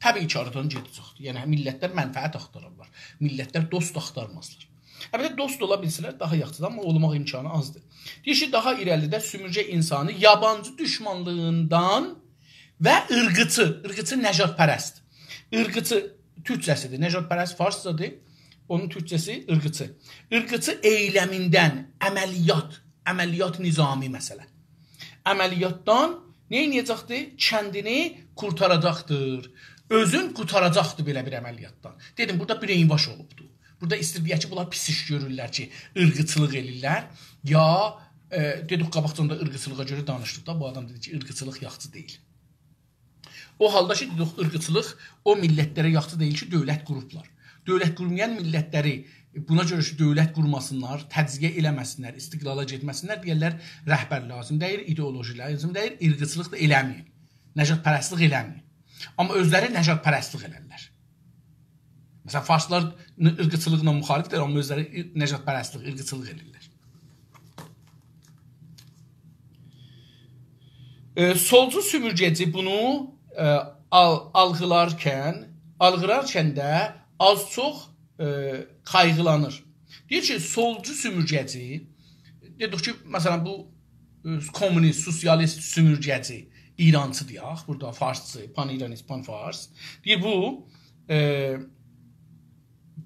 Təbii ki, aradan gedəcəkdir. Yəni, millətlər mənfəət axtarırlar. Millətlər dost axtarmazlar. Əlbəttə, dost ola bilsələr daha yaxşıdır, amma olmaq imkanı azdır. Deyir ki, daha irəlidə sümürcə insanı yabancı düşmanlığından və ırqıçı nəcatpərəst. Irqıçı türkcəsidir, nəcatpərəst farscadır, onun türkcəsi ırqıçı. Irqıçı eyləmindən əməliyyat nizami məsələ. Əməliyyatdan nə edəcəkdir? Kəndini kurtaracaqdır. Özün kurtaracaqdır belə bir əməliyyatdan. Dedim, burada brainwash olubdur. Burada istəyir ki, bunlar pis iş görürlər ki, ırqıçılıq elirlər. Ya, dedik, qabaqcanda ırqıçılığa görə danışdıq da, bu adam dedi ki, ırqıçılıq yaxşı deyil. O halda ki, dedik, ırqıçılıq o millətlərə yaxşı deyil ki, dövlət qurublar. Dövlət qurmayan millətləri buna görə ki, dövlət qurmasınlar, təciziyə eləməsinlər, istiqlala getməsinlər, deyərlər, rəhbər lazım deyir, ideoloji lazım deyir, ırqıçılıq da eləməyin, nəcatpərəstlik eləməyin. Amma özləri nəcatpərəstlik elərlər. Məsələn, farslar ırqıçılıqla müxalifdir, amma özləri nəcatpərəstlik, ırqıçılıq elərlər. Solcu sümürgəci bunu algılarkən də az çox qayğılanır. Deyir ki, solcu sümürgəci, dedik ki, məsələn, bu komünist, sosialist sümürgəci, İrancı deyək, burada farsçı, pan-İranist, pan-fars. Deyir,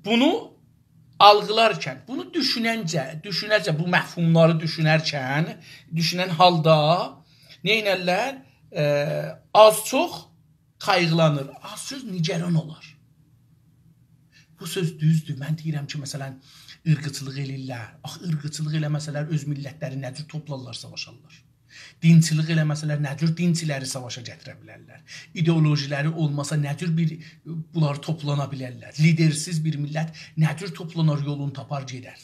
bunu algılarkən, bunu düşünərcə, bu məfhumları düşünən halda nə edərlər? Az çox qayğılanır, az çox nigaran olar. Bu söz düzdür. Mən deyirəm ki, məsələn, ırqıçılıq eləyirlər. Irqıçılıq eləməsələr öz millətləri nə cür toplarlar, savaşarlar. Dinçilik eləməsələr nə cür dinçiləri savaşa gətirə bilərlər. İdeolojiləri olmasa nə cür bunlar toplana bilərlər. Lidersiz bir millət nə cür toplanar, yolunu tapar gedər.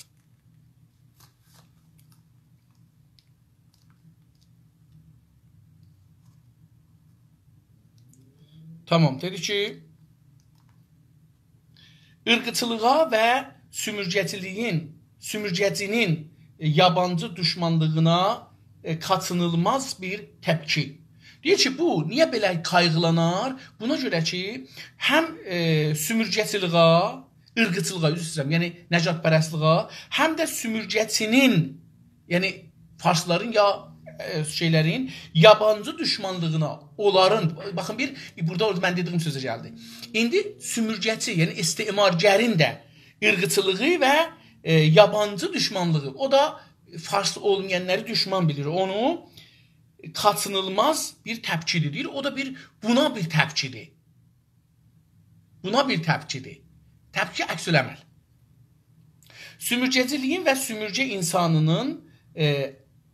Tamam, dedi ki, ırqıçılığa və sümürgəcinin yabancı düşmanlığına kaçınılmaz bir təpki. Deyir ki, bu niyə belə qayğılanar? Buna görə ki, həm sümürgəciliğa, ırqıçılığa, yəni nəcatpərəstliğa, həm də sümürgəcinin, yəni farsların ya şeylərin yabancı düşmanlığına, onların, baxın burada mən dediyim sözə gəldi. İndi sümürgəçi, yəni istimargərin də ırqıçılığı və yabancı düşmanlığı, o da farslı olmayanları düşman bilir. Onu kaçınılmaz bir təpkidir, deyir. O da buna bir təpkidir. Buna bir təpkidir. Təpki əksül əməl. Sümürgəciliyin və sümürgə insanının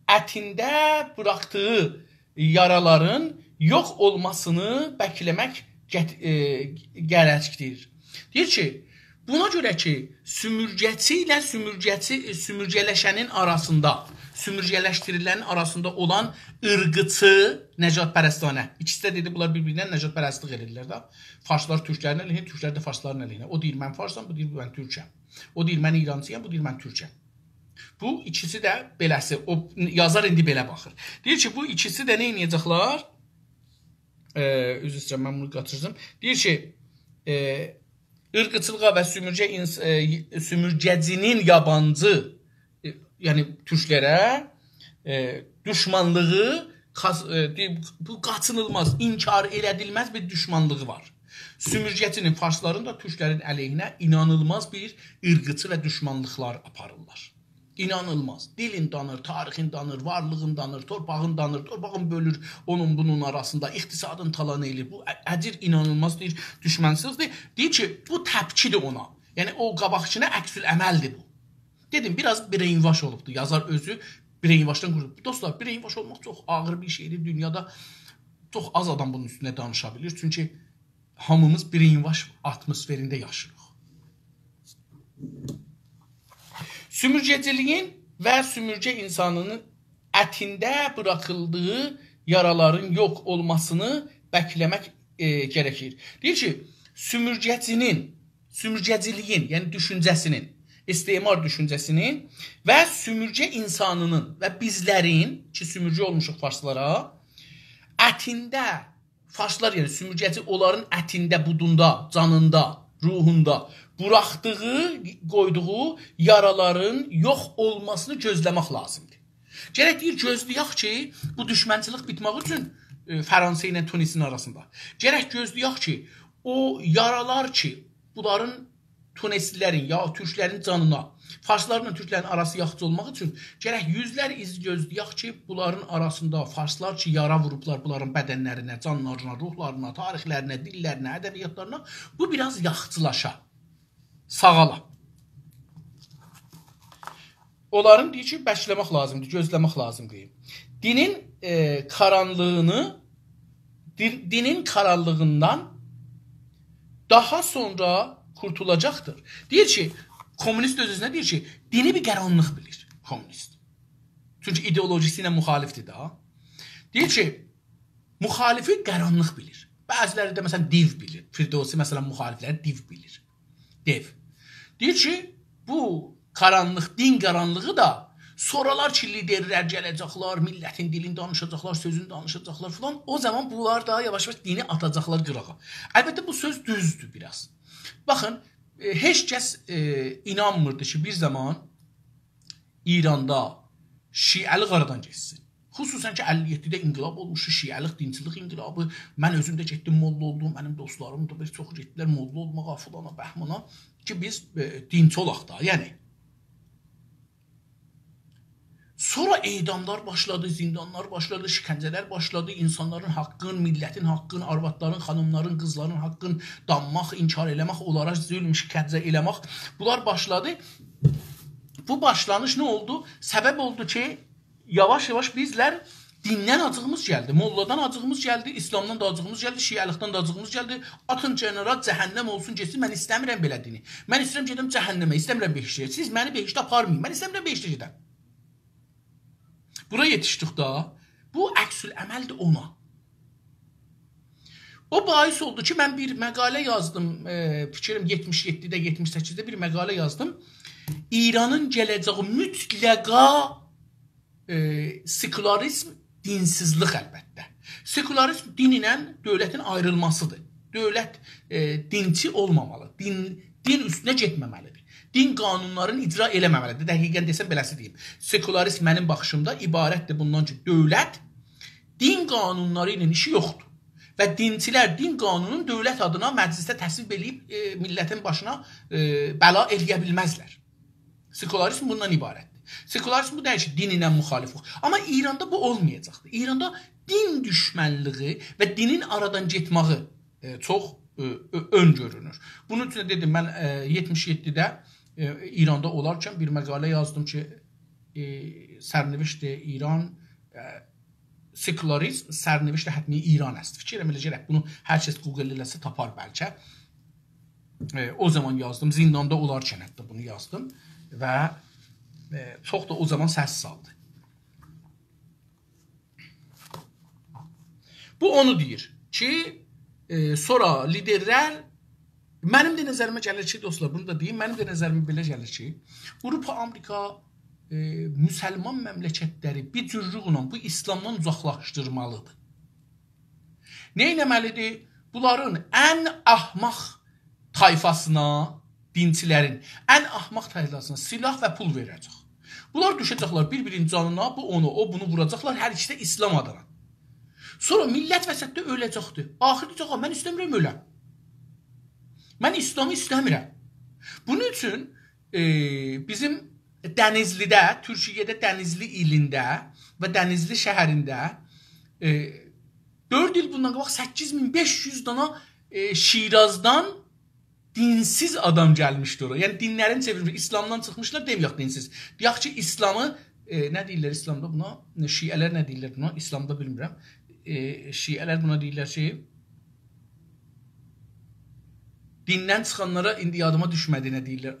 ətində bıraktığı yaraların yox olmasını bəkləmək gərəkdir. Deyir ki, buna görə ki, sümürgəçi ilə sümürgələşənin arasında, sümürgələşdirilənin arasında olan ırqıçı nəcatpərəstanə. İkisi də dedi, bunlar bir-birindən nəcatpərəstlik edirlər də. Farslar türklərin əleyhinə, türklər də farsların əleyhinə. O deyir, mən farsam, bu deyir, mən türkəm. O deyir, mən İrancıyam, bu deyir, mən türkəm. Bu ikisi də beləsi, o yazar indi belə baxır. Deyir ki, bu ikisi də nə edəcəklər? Üzr istəyirəm, mən bunu qaçırdım. Deyir ki, ırqıçılığa və sümürgəcinin yabancı, yəni türklərə düşmanlığı, bu qaçınılmaz, inkar elədilməz bir düşmanlığı var. Sümürgəcinin, farsların da türklərin əleyhinə inanılmaz bir ırqıçı və düşmanlıqlar aparırlar. İnanılmaz. Dilin danır, tarixin danır, varlığın danır, torpağın danır, torpağın bölür onun bunun arasında, iqtisadın talan edir. Bu əcir inanılmaz deyir, düşmənsizdir. Deyir ki, bu təpkidir ona. Yəni o qabaqçına əksül əməldir bu. Dedim, biraz brainwash olubdur. Yazar özü brainwashdan qurub. Dostlar, brainwash olmaq çox ağır bir şeydir. Dünyada çox az adam bunun üstündə danışa bilir. Çünki hamımız brainwash atmosferində yaşayırıq. Sümürgəciliyin və sümürgə insanının ətində bırakıldığı yaraların yox olmasını bəkləmək gərəkir. Deyir ki, sümürgəciliyin, yəni düşüncəsinin, istimar düşüncəsinin və sümürgə insanının və bizlərin, ki, sümürgə olmuşuq farslara, ətində, farslar, yəni sümürgəci onların ətində, budunda, canında, ruhunda buraxdığı, qoyduğu yaraların yox olmasını gözləmək lazımdır. Gərək deyir, gözləyək ki, bu düşmənçilik bitmək üçün Fransa ilə Tunisin arasında. Gərək gözləyək ki, o yaralar ki, bunların Tunislilərin ya türklərin canına, farslarla türklərin arası yaxşı olmaq üçün gərək yüzlər iz gözləyək ki, bunların arasında farslar ki, yara vurublar bunların bədənlərinə, canlarına, ruhlarına, tarixlərinə, dillərinə, ədəbiyyatlarına, bu biraz yaxçılaşa, sağala. Onların deyir ki, bəkləmək lazımdır, gözləmək lazımdır. Dinin karanlığından daha sonra kurtulacaqdır. Deyir ki, komünist öz-özünə deyir ki, dini bir qaranlıq bilir komünist. Çünki ideolojisi ilə müxalifdir da. Deyir ki, müxalifi qaranlıq bilir. Bəziləri də məsələn div bilir. Firdevsi məsələn müxalifləri div bilir. Dev. Deyir ki, bu qaranlıq, din qaranlığı da sonralar ki, liderlər gələcəklər, millətin dilini danışacaqlar, sözünü danışacaqlar falan. O zaman bunlar da yavaş-yavaş dini atacaqlar qırağa. Əlbəttə bu söz düzdür biraz. Baxın, heç kəs inanmırdı ki, bir zaman İranda şiəlik aradan geçsin. Xüsusən ki, 57-də inqilab olmuşu, şiəlik, dinçilik inqilabı. Mən özüm də getdim, molla oldum, mənim dostlarım da çox getdilər molla olmağa, fulana, bəhmana. ki biz dinçi olaq da, yəni. Sonra edamlar başladı, zindanlar başladı, şikəncələr başladı, insanların haqqın, millətin haqqın, arvadların, xanımların, qızların haqqın danmaq, inkar eləmək, onlara zülm, şikəncə eləmək. Bunlar başladı. Bu başlanış nə oldu? Səbəb oldu ki, yavaş-yavaş bizlər dindən acığımız gəldi, molladan acığımız gəldi, İslamdan da acığımız gəldi, şiəlikdən da acığımız gəldi. Atın cənərat, cəhənnəm olsun getsin, mən istəmirəm belə dini. Mən istəyirəm gedim cəhənnəmə, istəmirəm behiştə. Siz məni behiştə aparmayın, mən istəmirəm behiştə gedəm. Bura yetişdik da, bu əksül əməldir ona. O bahis oldu ki, mən bir məqalə yazdım, fikrim 77-də, 78-də bir məqalə yazdım. İranın gələcəyi mütləqa sekularizm, dinsizlik əlbəttə. Sekularizm din ilə dövlətin ayrılmasıdır. Dövlət dinçi olmamalı, din üstünə getməməlidir. Din qanunlarını icra eləməməlidir. Dəqiqən desəm beləsi deyim. Sekularizm mənim baxışımda ibarətdir bundan ki, dövlət din qanunları ilə işi yoxdur. Və dinçilər din qanunun dövlət adına məclisdə təsvib eləyib millətin başına bəla eləyə bilməzlər. Sekularizm bundan ibarətdir. Sekularizm bu deyil ki, din ilə müxalif olur. Amma İranda bu olmayacaqdır. İranda din düşmənliyi və dinin aradan getməyi çox ön görünür. Bunun üçün dedim, mən 77-də İranda olarkən bir məqalə yazdım ki, sərnivişdir İran, sekularizm, sərnivişdir hətmi İran əsli. Fikir eləyəcək, bunu hər kəs Google eləsə tapar bəlkə. O zaman yazdım, zindanda olarkən hətta bunu yazdım və çox da o zaman səs saldı. Bu onu deyir ki, sonra liderlər, mənim də nəzərimə gəlir ki, dostlar, bunu da deyim, mənim də nəzərimə belə gəlir ki, Avropa, Amerika, müsəlman məmləkətləri bir cürrüqlə bu İslamdan uzaqlaşdırmalıdır. Nə etməlidir? Bunların ən ahmaq tayfasına, dinçilərin ən ahmaq tayfasına silah və pul verəcək. Bunlar düşəcəklər bir-birinin canına, bu onu, o bunu vuracaqlar, hər ikisi də İslam adına. Sonra millət vəsətdə öləcəkdir. Axır deyəcək, mən istəmirəm öləm. Mən İslamı istəmirəm. Bunun üçün bizim Dənizlidə, Türkiyədə Dənizli ilində və Dənizli şəhərində 4 il bundan qabaq 8500 dana Şirazdan dinsiz adam gəlmişdir oraya. Yəni dinlərin çevrilmiş, İslamdan çıxmışlar, deməyək dinsiz. Deyək ki, İslamı, nə deyirlər İslamda buna? Şiələr nə deyirlər buna? İslamda bilmirəm. Şiələr buna deyirlər ki, dindən çıxanlara indi yadıma düşmədiyinə deyirlər.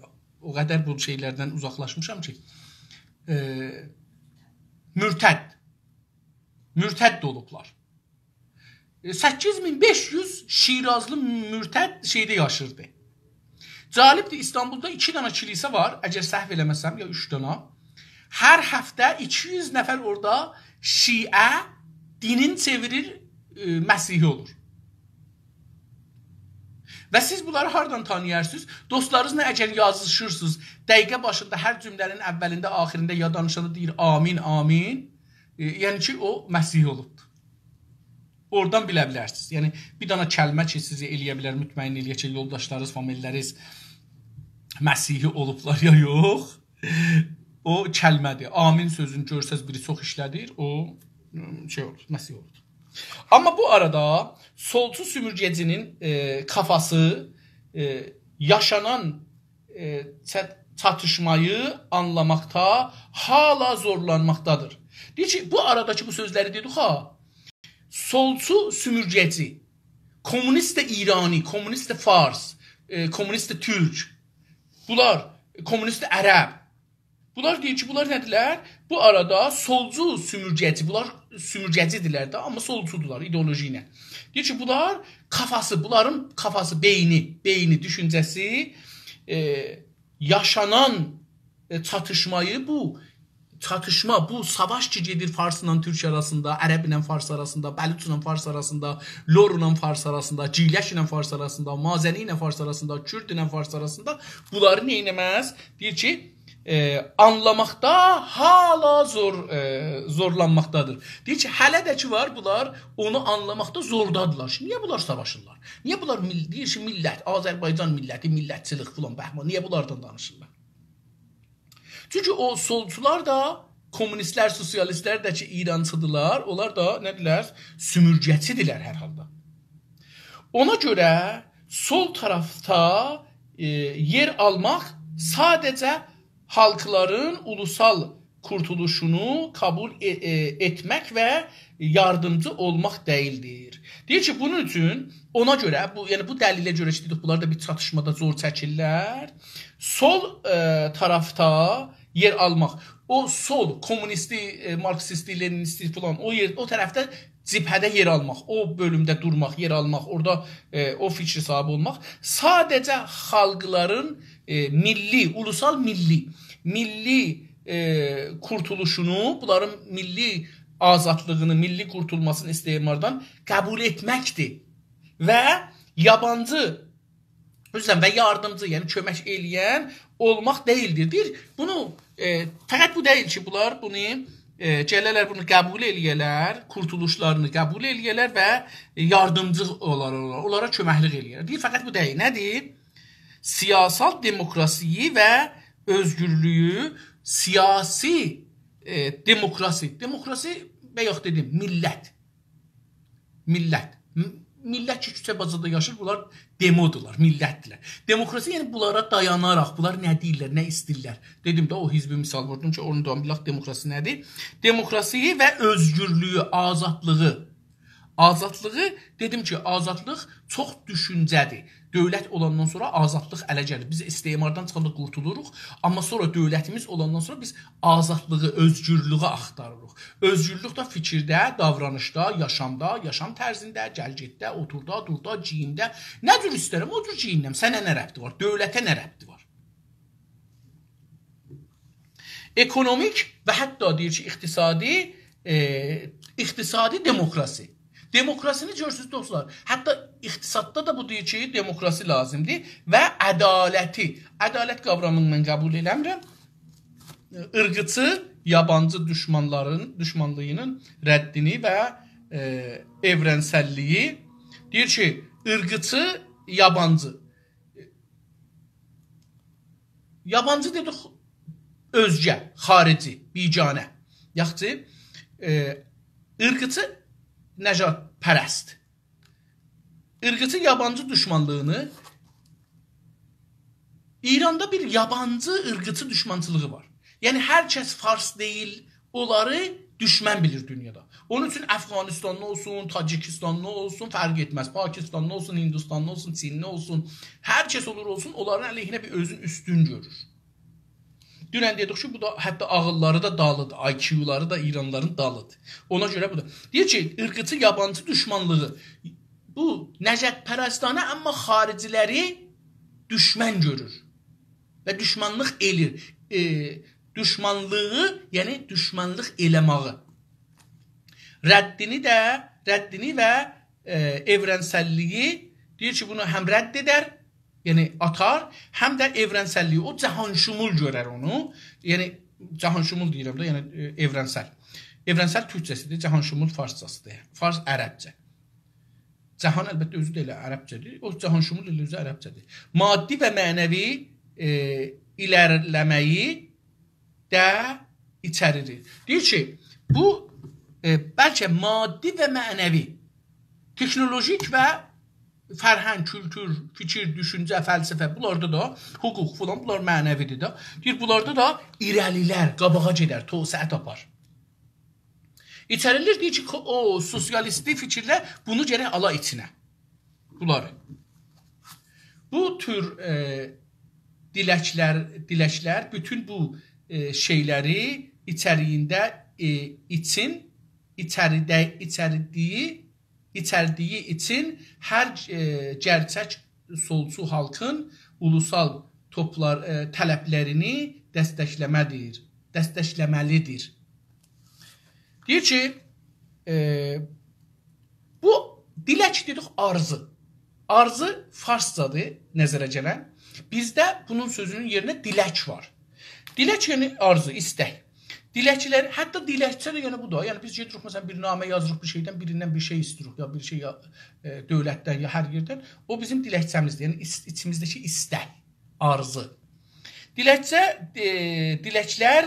O qədər bu şeylərdən uzaqlaşmışam ki, mürtəd olublar. 8500 Şirazlı mürtəd şeydə yaşırdı. Cəlibdir, İstanbulda 2 dana kilisə var, əgər səhv eləməsəm, ya 3 dana. Hər həftə 200 nəfər orada şiə dinin çevirir, Məsihi olur. Və siz bunları hardan tanıyarsınız? Dostlarınızla əgər yazışırsınız, dəqiqə başında hər cümlənin əvvəlində, axirində ya danışanda deyir amin, amin. Yəni ki, o Məsihi olubdur. Oradan bilə bilərsiniz. Yəni, bir dana kəlmə ki, sizi eləyə bilər, mütməyin eləyə ki, yoldaşlarınız, familləriniz Məsihi olublar ya yox. O kəlmədir. Amin sözünü görsəz biri çox işlədir, o şey olur, Məsihi olur. Amma bu arada solçu sümürgecinin kafası yaşanan çatışmayı anlamakta hala zorlanmaktadır. Deyir ki, bu aradaki bu sözləri dedik ha, solçu sümürgeci, komünist de İrani, komünist de Fars, komünist de Türk, bunlar komünist de Ərəb. Bunlar deyir ki, bunlar nədirlər? Bu arada solcu sümürgəci, bunlar sümürgəcidirlər də, amma solcudular ideoloji ilə. Deyir ki, bunların kafası, beyni, düşüncəsi yaşanan çatışmayı bu savaş ki gedir Farsla Türk arasında, Ərəb ilə Fars arasında, Bəluç ilə Fars arasında, Lor ilə Fars arasında, Ciləş ilə Fars arasında, Mazəni ilə Fars arasında, Kürd ilə Fars arasında bunları nə etməz? Deyir ki, anlamaqda hala zorlanmaqdadır. Deyir ki, hələ də ki var, bunlar onu anlamaqda zordadırlar. Şimdi niyə bunlar savaşırlar? Niyə bunlar deyir ki, millət, Azərbaycan milləti, millətçilik filan, bəhman, niyə bunlardan danışırlar? Çünki o solçular da, komünistlər, sosialistlər də ki, İrancıdırlar, onlar da nədirlər? Sümürgəçidirlər hər halda. Ona görə sol tərəfdə yer almaq sadəcə halkların ulusal kurtuluşunu kabul etmək və yardımcı olmaq deyildir. Deyir ki, bunun üçün ona görə, yəni bu dəlilə görə ki, dedik, bunlar da bir çatışmada zor çəkirlər. Sol tərəfdə yer almaq, o sol komünisti, marksisti, leninisti falan o tərəfdə cibhədə yer almaq, o bölümdə durmaq, yer almaq, orada o fikri sahibi olmaq sadəcə xalqların milli, ulusal milli kurtuluşunu, bunların milli azadlığını, milli kurtulmasını istemardan qəbul etməkdir və yabancı və yardımcı, yəni kömək eləyən olmaq deyildir. Deyir, bunu fəqət bu deyil ki, bunlar bunu gələrlər, bunu qəbul eləyərlər, kurtuluşlarını qəbul eləyərlər və yardımcı olarlar, onlara köməklik eləyərlər. Deyir, fəqət bu deyil. Nədir? Siyasal demokrasiyi və özgürlüyü, siyasi demokrasi və yox dedim, millət ki, küçə bazada yaşır, bunlar demodurlar, millətdirlər. Demokrasi, yəni bunlara dayanaraq, bunlar nə deyirlər, nə istəyirlər. Dedim də o hizbi misal vurdum ki, onu da bilək, demokrasi nədir? Demokrasiyi və özgürlüyü, azadlığı, dedim ki, azadlıq çox düşüncədir. Dövlət olandan sonra azadlıq ələ gəlir. Biz istemardan çıxanda qurtuluruq, amma sonra dövlətimiz olandan sonra biz azadlığı, özgürlüğü axtarırıq. Özgürlük də fikirdə, davranışda, yaşamda, yaşam tərzində, gəlgitdə, oturda, durda, ciyində. Nə cür istərəm, o cür ciyinəm. Sənə nə rəbti var? Dövlətə nə rəbti var? Ekonomik və hətta deyir ki, iqtisadi demokrasi. Demokrasini görürsünüz dostlar. Hətta iqtisadda da bu deyir ki, demokrasi lazımdır və ədaləti. Ədalət qavramını mən qəbul eləmirəm. Irqçı, yabancı düşmanlığının rəddini və evrensəlliyi. Deyir ki, ırqçı, yabancı. Yabancı dedik, özgə, xarici, biganə. Yaxçı, ırqçı Nəcat pərəst. Irqçı yabancı düşmanlığını İranda bir yabancı ırqçı düşmançılığı var. Yəni hər kəs fars deyil, onları düşmən bilir dünyada. Onun üçün Əfqanistanlı olsun, Tacikistanlı olsun, fərq etməz. Pakistanlı olsun, Hindistanlı olsun, Çinli olsun, hər kəs olur olsun, onların əleyhinə bir özün üstün görür. Dünən dedik ki, bu da hətta ağılları da dalıdır, IQ-ları da İranlıların dalıdır. Ona görə bu da. Deyir ki, ırqçı yabancı düşmanlığı bu nəcətpərəstanə, amma xariciləri düşmən görür və düşmanlıq elir. Düşmanlığı, yəni düşmanlıq eləməyi. Rəddini və evrensəlliyi deyir ki, bunu həm rədd edər, yəni atar, həm də evrensəlliyi, o cəhanşumul görər onu. Yəni, cəhanşumul deyirəm də, yəni evrensəl. Evrensəl türkçəsidir, cəhanşumul farsçasıdır. Fars ərəbcə. Cəhan əlbəttə özü də elə ərəbcədir, o cəhanşumul elə özü ərəbcədir. Maddi və mənəvi ilərləməyi də içəridir. Deyir ki, bu bəlkə maddi və mənəvi, texnolojik və fərhəng, kültür, fikir, düşüncə, fəlsəfə, bunlarda da hüquq falan, bunlar mənəvidir də. Deyir, bunlarda da irəlilər, qabağa gedər, tosəə tapar. İçərilir, deyir ki, o sosialisti fikirlər bunu gərək ala içinə. Bunları. Bu tür diləklər, bütün bu şeyləri içəriyində içərdiyi için hər gerçək solçu halkın ulusal tələblərini dəstəkləməlidir. Deyir ki, bu dilək dedik arzı. Arzı farscadır nəzərə gələn. Bizdə bunun sözünün yerinə dilək var. Dilək yəni arzu, istək. Diləkçilər, hətta diləkçə də yəni bu da. Yəni biz gedirik məsələn bir namə yazırıq bir şeydən, birindən bir şey istəyirik ya bir şey ya dövlətdən ya hər yerdən. O bizim diləkçəmizdir. Yəni içimizdəki istək, arzu. Diləkçilər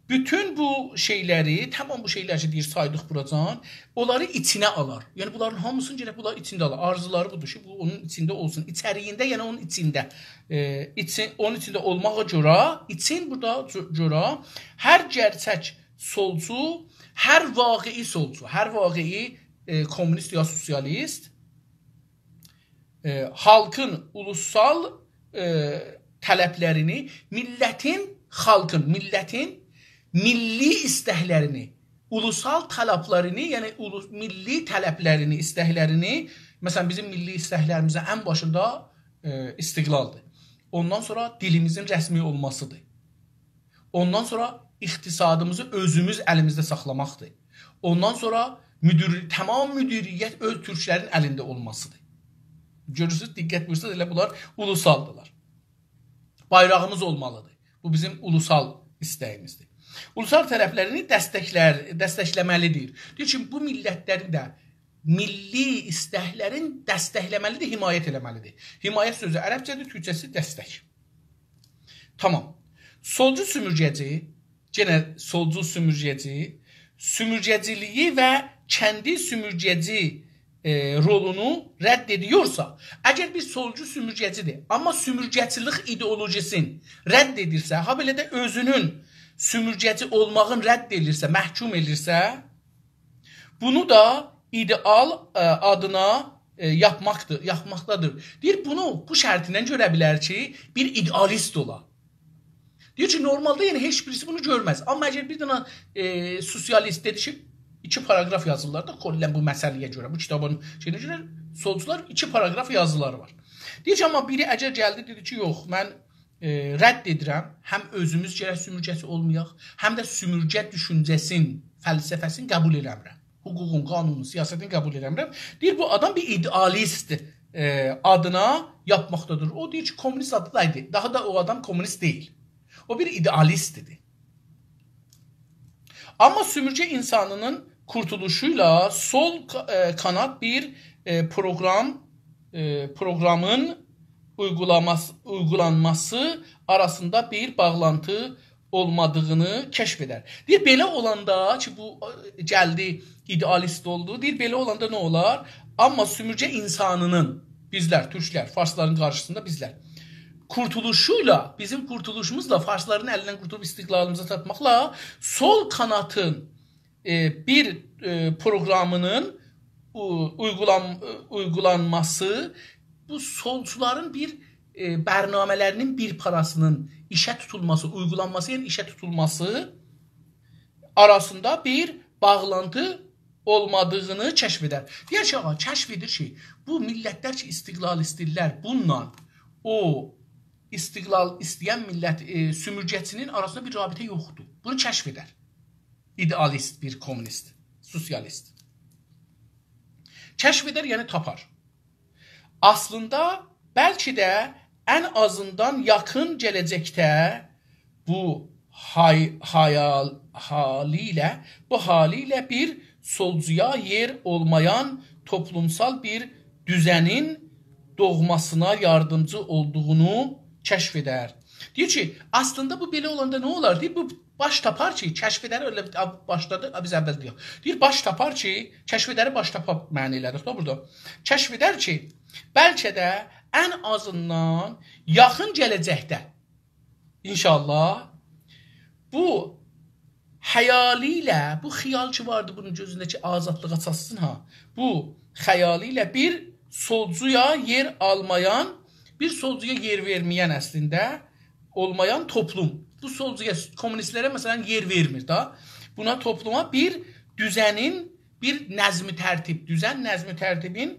bütün bu şeyləri, tamam bu şeylər ki deyir saydıq buracan, onları içinə alar. Yəni bunların hamısını gəlib bunlar içində alar. Arzuları budur ki, bu onun içində olsun. İçəriyində, yəni onun içində. Onun içində olmağa görə, için burada görə hər gerçək solcu, hər vaqei solcu, hər vaqei komünist ya sosialist halkın ulusal tələblərini, xalqın, millətin milli istəklərini, ulusal tələblərini, yəni milli tələblərini, istəklərini, məsələn bizim milli istəklərimizin ən başında istiqlaldır. Ondan sonra dilimizin rəsmi olmasıdır. Ondan sonra iqtisadımızı özümüz əlimizdə saxlamaqdır. Ondan sonra tamam müdiriyyət öz türklərin əlində olmasıdır. Görürsünüz, diqqət buyursanız elə bunlar ulusaldılar. Bayrağımız olmalıdır. Bu bizim ulusal istəyimizdir. Ulusal tərəflərini dəstəkləməlidir. Deyir ki, bu millətləri də milli istəklərin dəstəkləməlidir, himayət eləməlidir. Himayət sözü ərəbcədir, türkçəsi dəstək. Tamam. Solcu sümürgəci, yenə solcu sümürgəci, sümürgəciliyi və kəndi sümürgəci rolunu rədd ediyorsa, əgər bir solcu sümürgəcidir, amma sümürgəçilik ideolojisini rədd edirsə, ha belə də özünün sümürgəci olmağın rədd edilirsə, məhkum edilirsə, bunu da ideal adına yapmaqdadır. Deyir, bunu bu şərtindən görə bilər ki, bir idealist ola. Deyir ki, normalda yəni heç birisi bunu görməz. Amma əgər bir dənə sosialist dedi ki, 2 paragraf yazırlar da kollən bu məsələyə görə, bu kitabın şeyinə görə solcular 2 paragraf yazıları var. Deyir ki, amma biri əgər gəldi, dedi ki, yox, mən rədd edirəm, həm özümüz gərək sümürgəsi olmayaq, həm də sümürgə düşüncəsin, fəlsəfəsini qəbul eləmirəm. Hüququn, qanunun, siyasətin qəbul eləmirəm. Deyir, bu adam bir idealist adına yapmaqdadır. O deyir ki, komünist adı da idi. Daha da o adam komünist deyil. O bir idealistdir. Amma sümürgə insanının kurtuluşuyla sol kanat bir programın uygulanması arasında bir bağlantı olmadığını kəşf edər. Deyir, belə olanda ki, bu gəldi, idealist oldu, deyir, belə olanda nə olar? Amma sümürgə insanının, bizlər, türklər, farsların qarşısında bizlər, kurtuluşuyla, bizim kurtuluşumuzla, farsların əlindən qurtulub istiqlalımıza çatmaqla, sol kanatın bir programının uygulanması, bu solçuların bir bərnamələrinin bir parasının işə tutulması, uygulanması, yəni işə tutulması arasında bir bağlantı olmadığını kəşf edər. Deyər ki, kəşf edir ki, bu millətlər ki, istiqlal istəyirlər, bununla o istiqlal istəyən millət sümürgəçinin arasında bir rabitə yoxdur. Bunu kəşf edər. İdealist bir komünist, sosialist. Kəşf edər, yəni tapar. Aslında bəlkə də ən azından yaxın gələcəkdə bu haliyle bir solcuya yer olmayan toplumsal bir düzənin doğmasına yardımcı olduğunu kəşf edər. Deyir ki, aslında bu belə olanda nə olar? Deyir, bu baş tapar ki, kəşf edər, öyle başladı, biz əvvəl deyək. Deyir, baş tapar ki, kəşf edəri baş tapar məni elədik da burada. Kəşf edər ki, bəlkə də ən azından yaxın gələcəkdə, inşallah, bu xəyalilə, bu xiyal ki vardı bunun gözündəki azadlığa çatsın ha, bu xəyalilə bir solcuya yer almayan, bir solcuya yer verməyən əslində olmayan toplum. Bu solcuya, komünistlərə məsələn yer vermir da. Buna topluma bir düzənin, bir nəzmi tərtib, düzən nəzmi tərtibin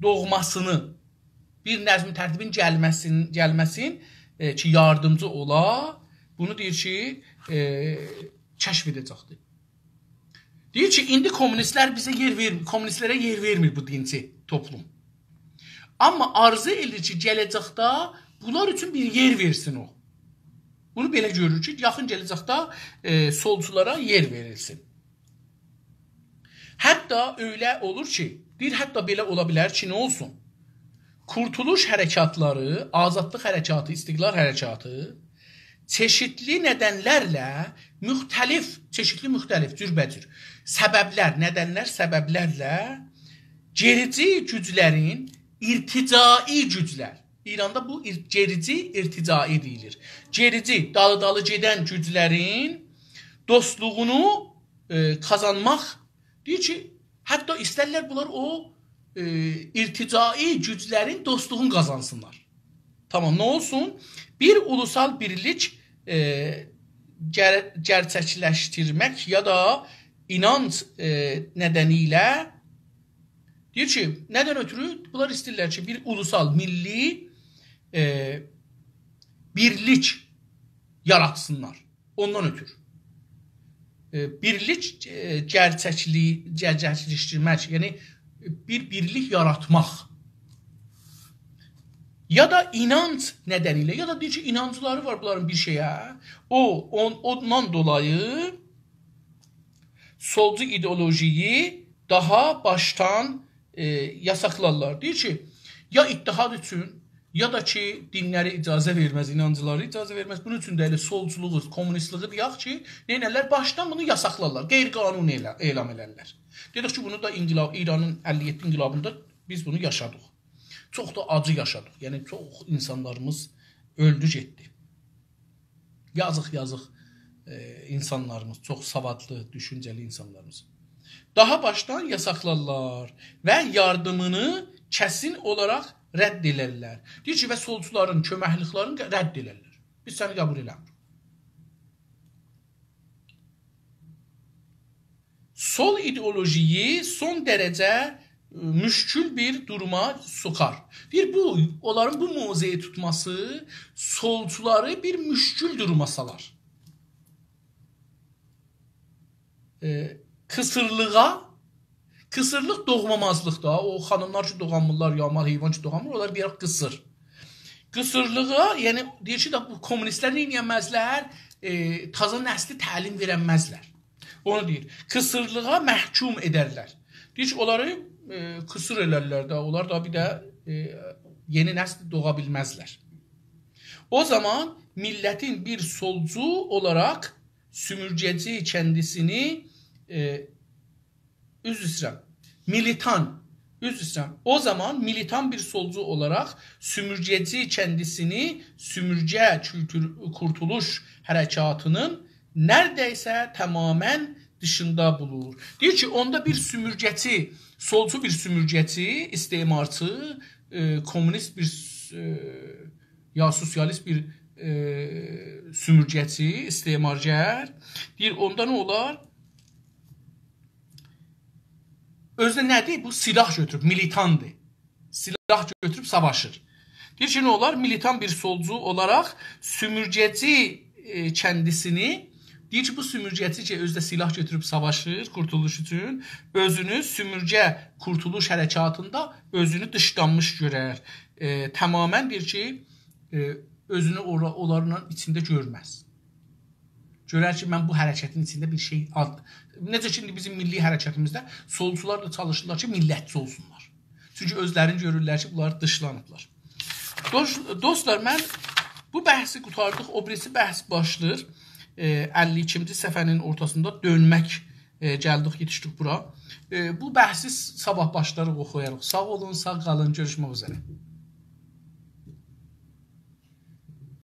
doğmasını, bir nəzmi tərtibin gəlməsin ki, yardımcı ola, bunu deyir ki, kəşf edəcəkdir. Deyir ki, indi komünistlər bizə yer vermir, komünistlərə yer vermir bu dinci toplum. Amma arzu edir ki, gələcəkdə bunlar üçün bir yer versin o. Bunu belə görür ki, yaxın gələcəkdə solculara yer verilsin. Hətta öyle olur ki, hətta belə ola bilər ki, nə olsun? Kurtuluş hərəkatları, azadlıq hərəkatı, istiqlal hərəkatı çeşitli nədənlərlə müxtəlif cürbəcür səbəblər, nədənlər, səbəblərlə gerici güclərin irticai güclər. İranda bu gerici irticai deyilir. Gerici, dalı gedən güclərin dostluğunu kazanmaq deyir ki, hətta istərlər bunlar o irticai güclərin dostluğunu qazansınlar. Tamam, nə olsun? Bir ulusal birlik gerçəkləşdirmək ya da inanc nedeniyle deyir ki, nədən ötürü? Bunlar istəyirlər ki, bir ulusal, milli birlik yaratsınlar. Ondan ötürü. Birlik gerçəkləşdirmək, yəni bir birlik yaratmaq. Ya da inanç nedeniyle, ya da deyir ki, inancları var bunların bir şeye. Ondan dolayı solcu ideolojiyi daha baştan yasaklarlar. Deyir ki, ya ittihad üçün, ya da ki dinləri icazə verməz, inancıları icazə verməz. Bunun üçün də elə solculuğu, kommunistliği deyək ki, neynələr? Baştan bunu yasaklarlar, qeyri-qanuni elam elərlər. Dedik ki, bunu da İranın 57 inqilabında biz bunu yaşadıq. Çox da acı yaşadıq. Yəni, çox insanlarımız öldü, getdi. Yazıq insanlarımız, çox savadlı, düşüncəli insanlarımız. Daha baştan yasaklarlar və yardımını kəsin olaraq rədd elərlər. Deyir ki, və solcuların, köməkliklərini rədd elərlər. Biz səni qəbul eləmirik. Sol ideolojiyi son dərəcə müşkül bir duruma sokar. Bu onların bu mövzeyi tutması solcuları bir müşkül duruma salar. Kısırlıq doğmamazlıqda, o xanımlar ki doğanmırlar, yamal heyvan ki doğanmır, onlar bir qısır. Qısırlığa, yəni deyir ki, bu komünistlər neynəyəməzlər, taza nəsli təlim verənməzlər. Onu deyir, kısırlığa məhkum edərlər. Deyir ki, onları kısır elərlər də, onlar da bir də yeni nəsli doğa bilməzlər. O zaman milletin bir solcu olarak sümürgeci kendisini o zaman militan bir solcu olarak sümürgeci kendisini sümürge kurtuluş harekatının neredeyse tamamen dışında bulur. Diyor ki, onda bir sümürgeci, solcu bir sümürgeci, istemarçı, komünist bir ya sosyalist bir sümürgeci, istemargər. Deyir, onda nə olar? Özdə nədir? Bu silah götürüb, militandır. Silah götürüb savaşır. Deyir ki, nə olar? Militan bir solcu olaraq sümürgeci kendisini, deyir ki, bu sümürgeci ki, özdə silah götürüb savaşır kurtuluş üçün, özünü sümürgə kurtuluş hərəkatında özünü dışlanmış görər. Tamamen deyir ki, özünü onların içində görməz. Görər ki, mən bu hərəkətin içində bir şey necə ki, bizim milli hərəkətimizdə solcular da çalışırlar ki, millətçi olsunlar. Çünki özlərini görürlər ki, bunları dışlanıblar. Dostlar, mən bu bəhsi qutardıq. O birisi bəhs başlayır. 52-ci səfənin ortasında dönmək gəldik, yetişdik bura. Bu bəhsi sabah başlarıq, oxuyarıq. Sağ olun, sağ qalın, görüşmək üzrə.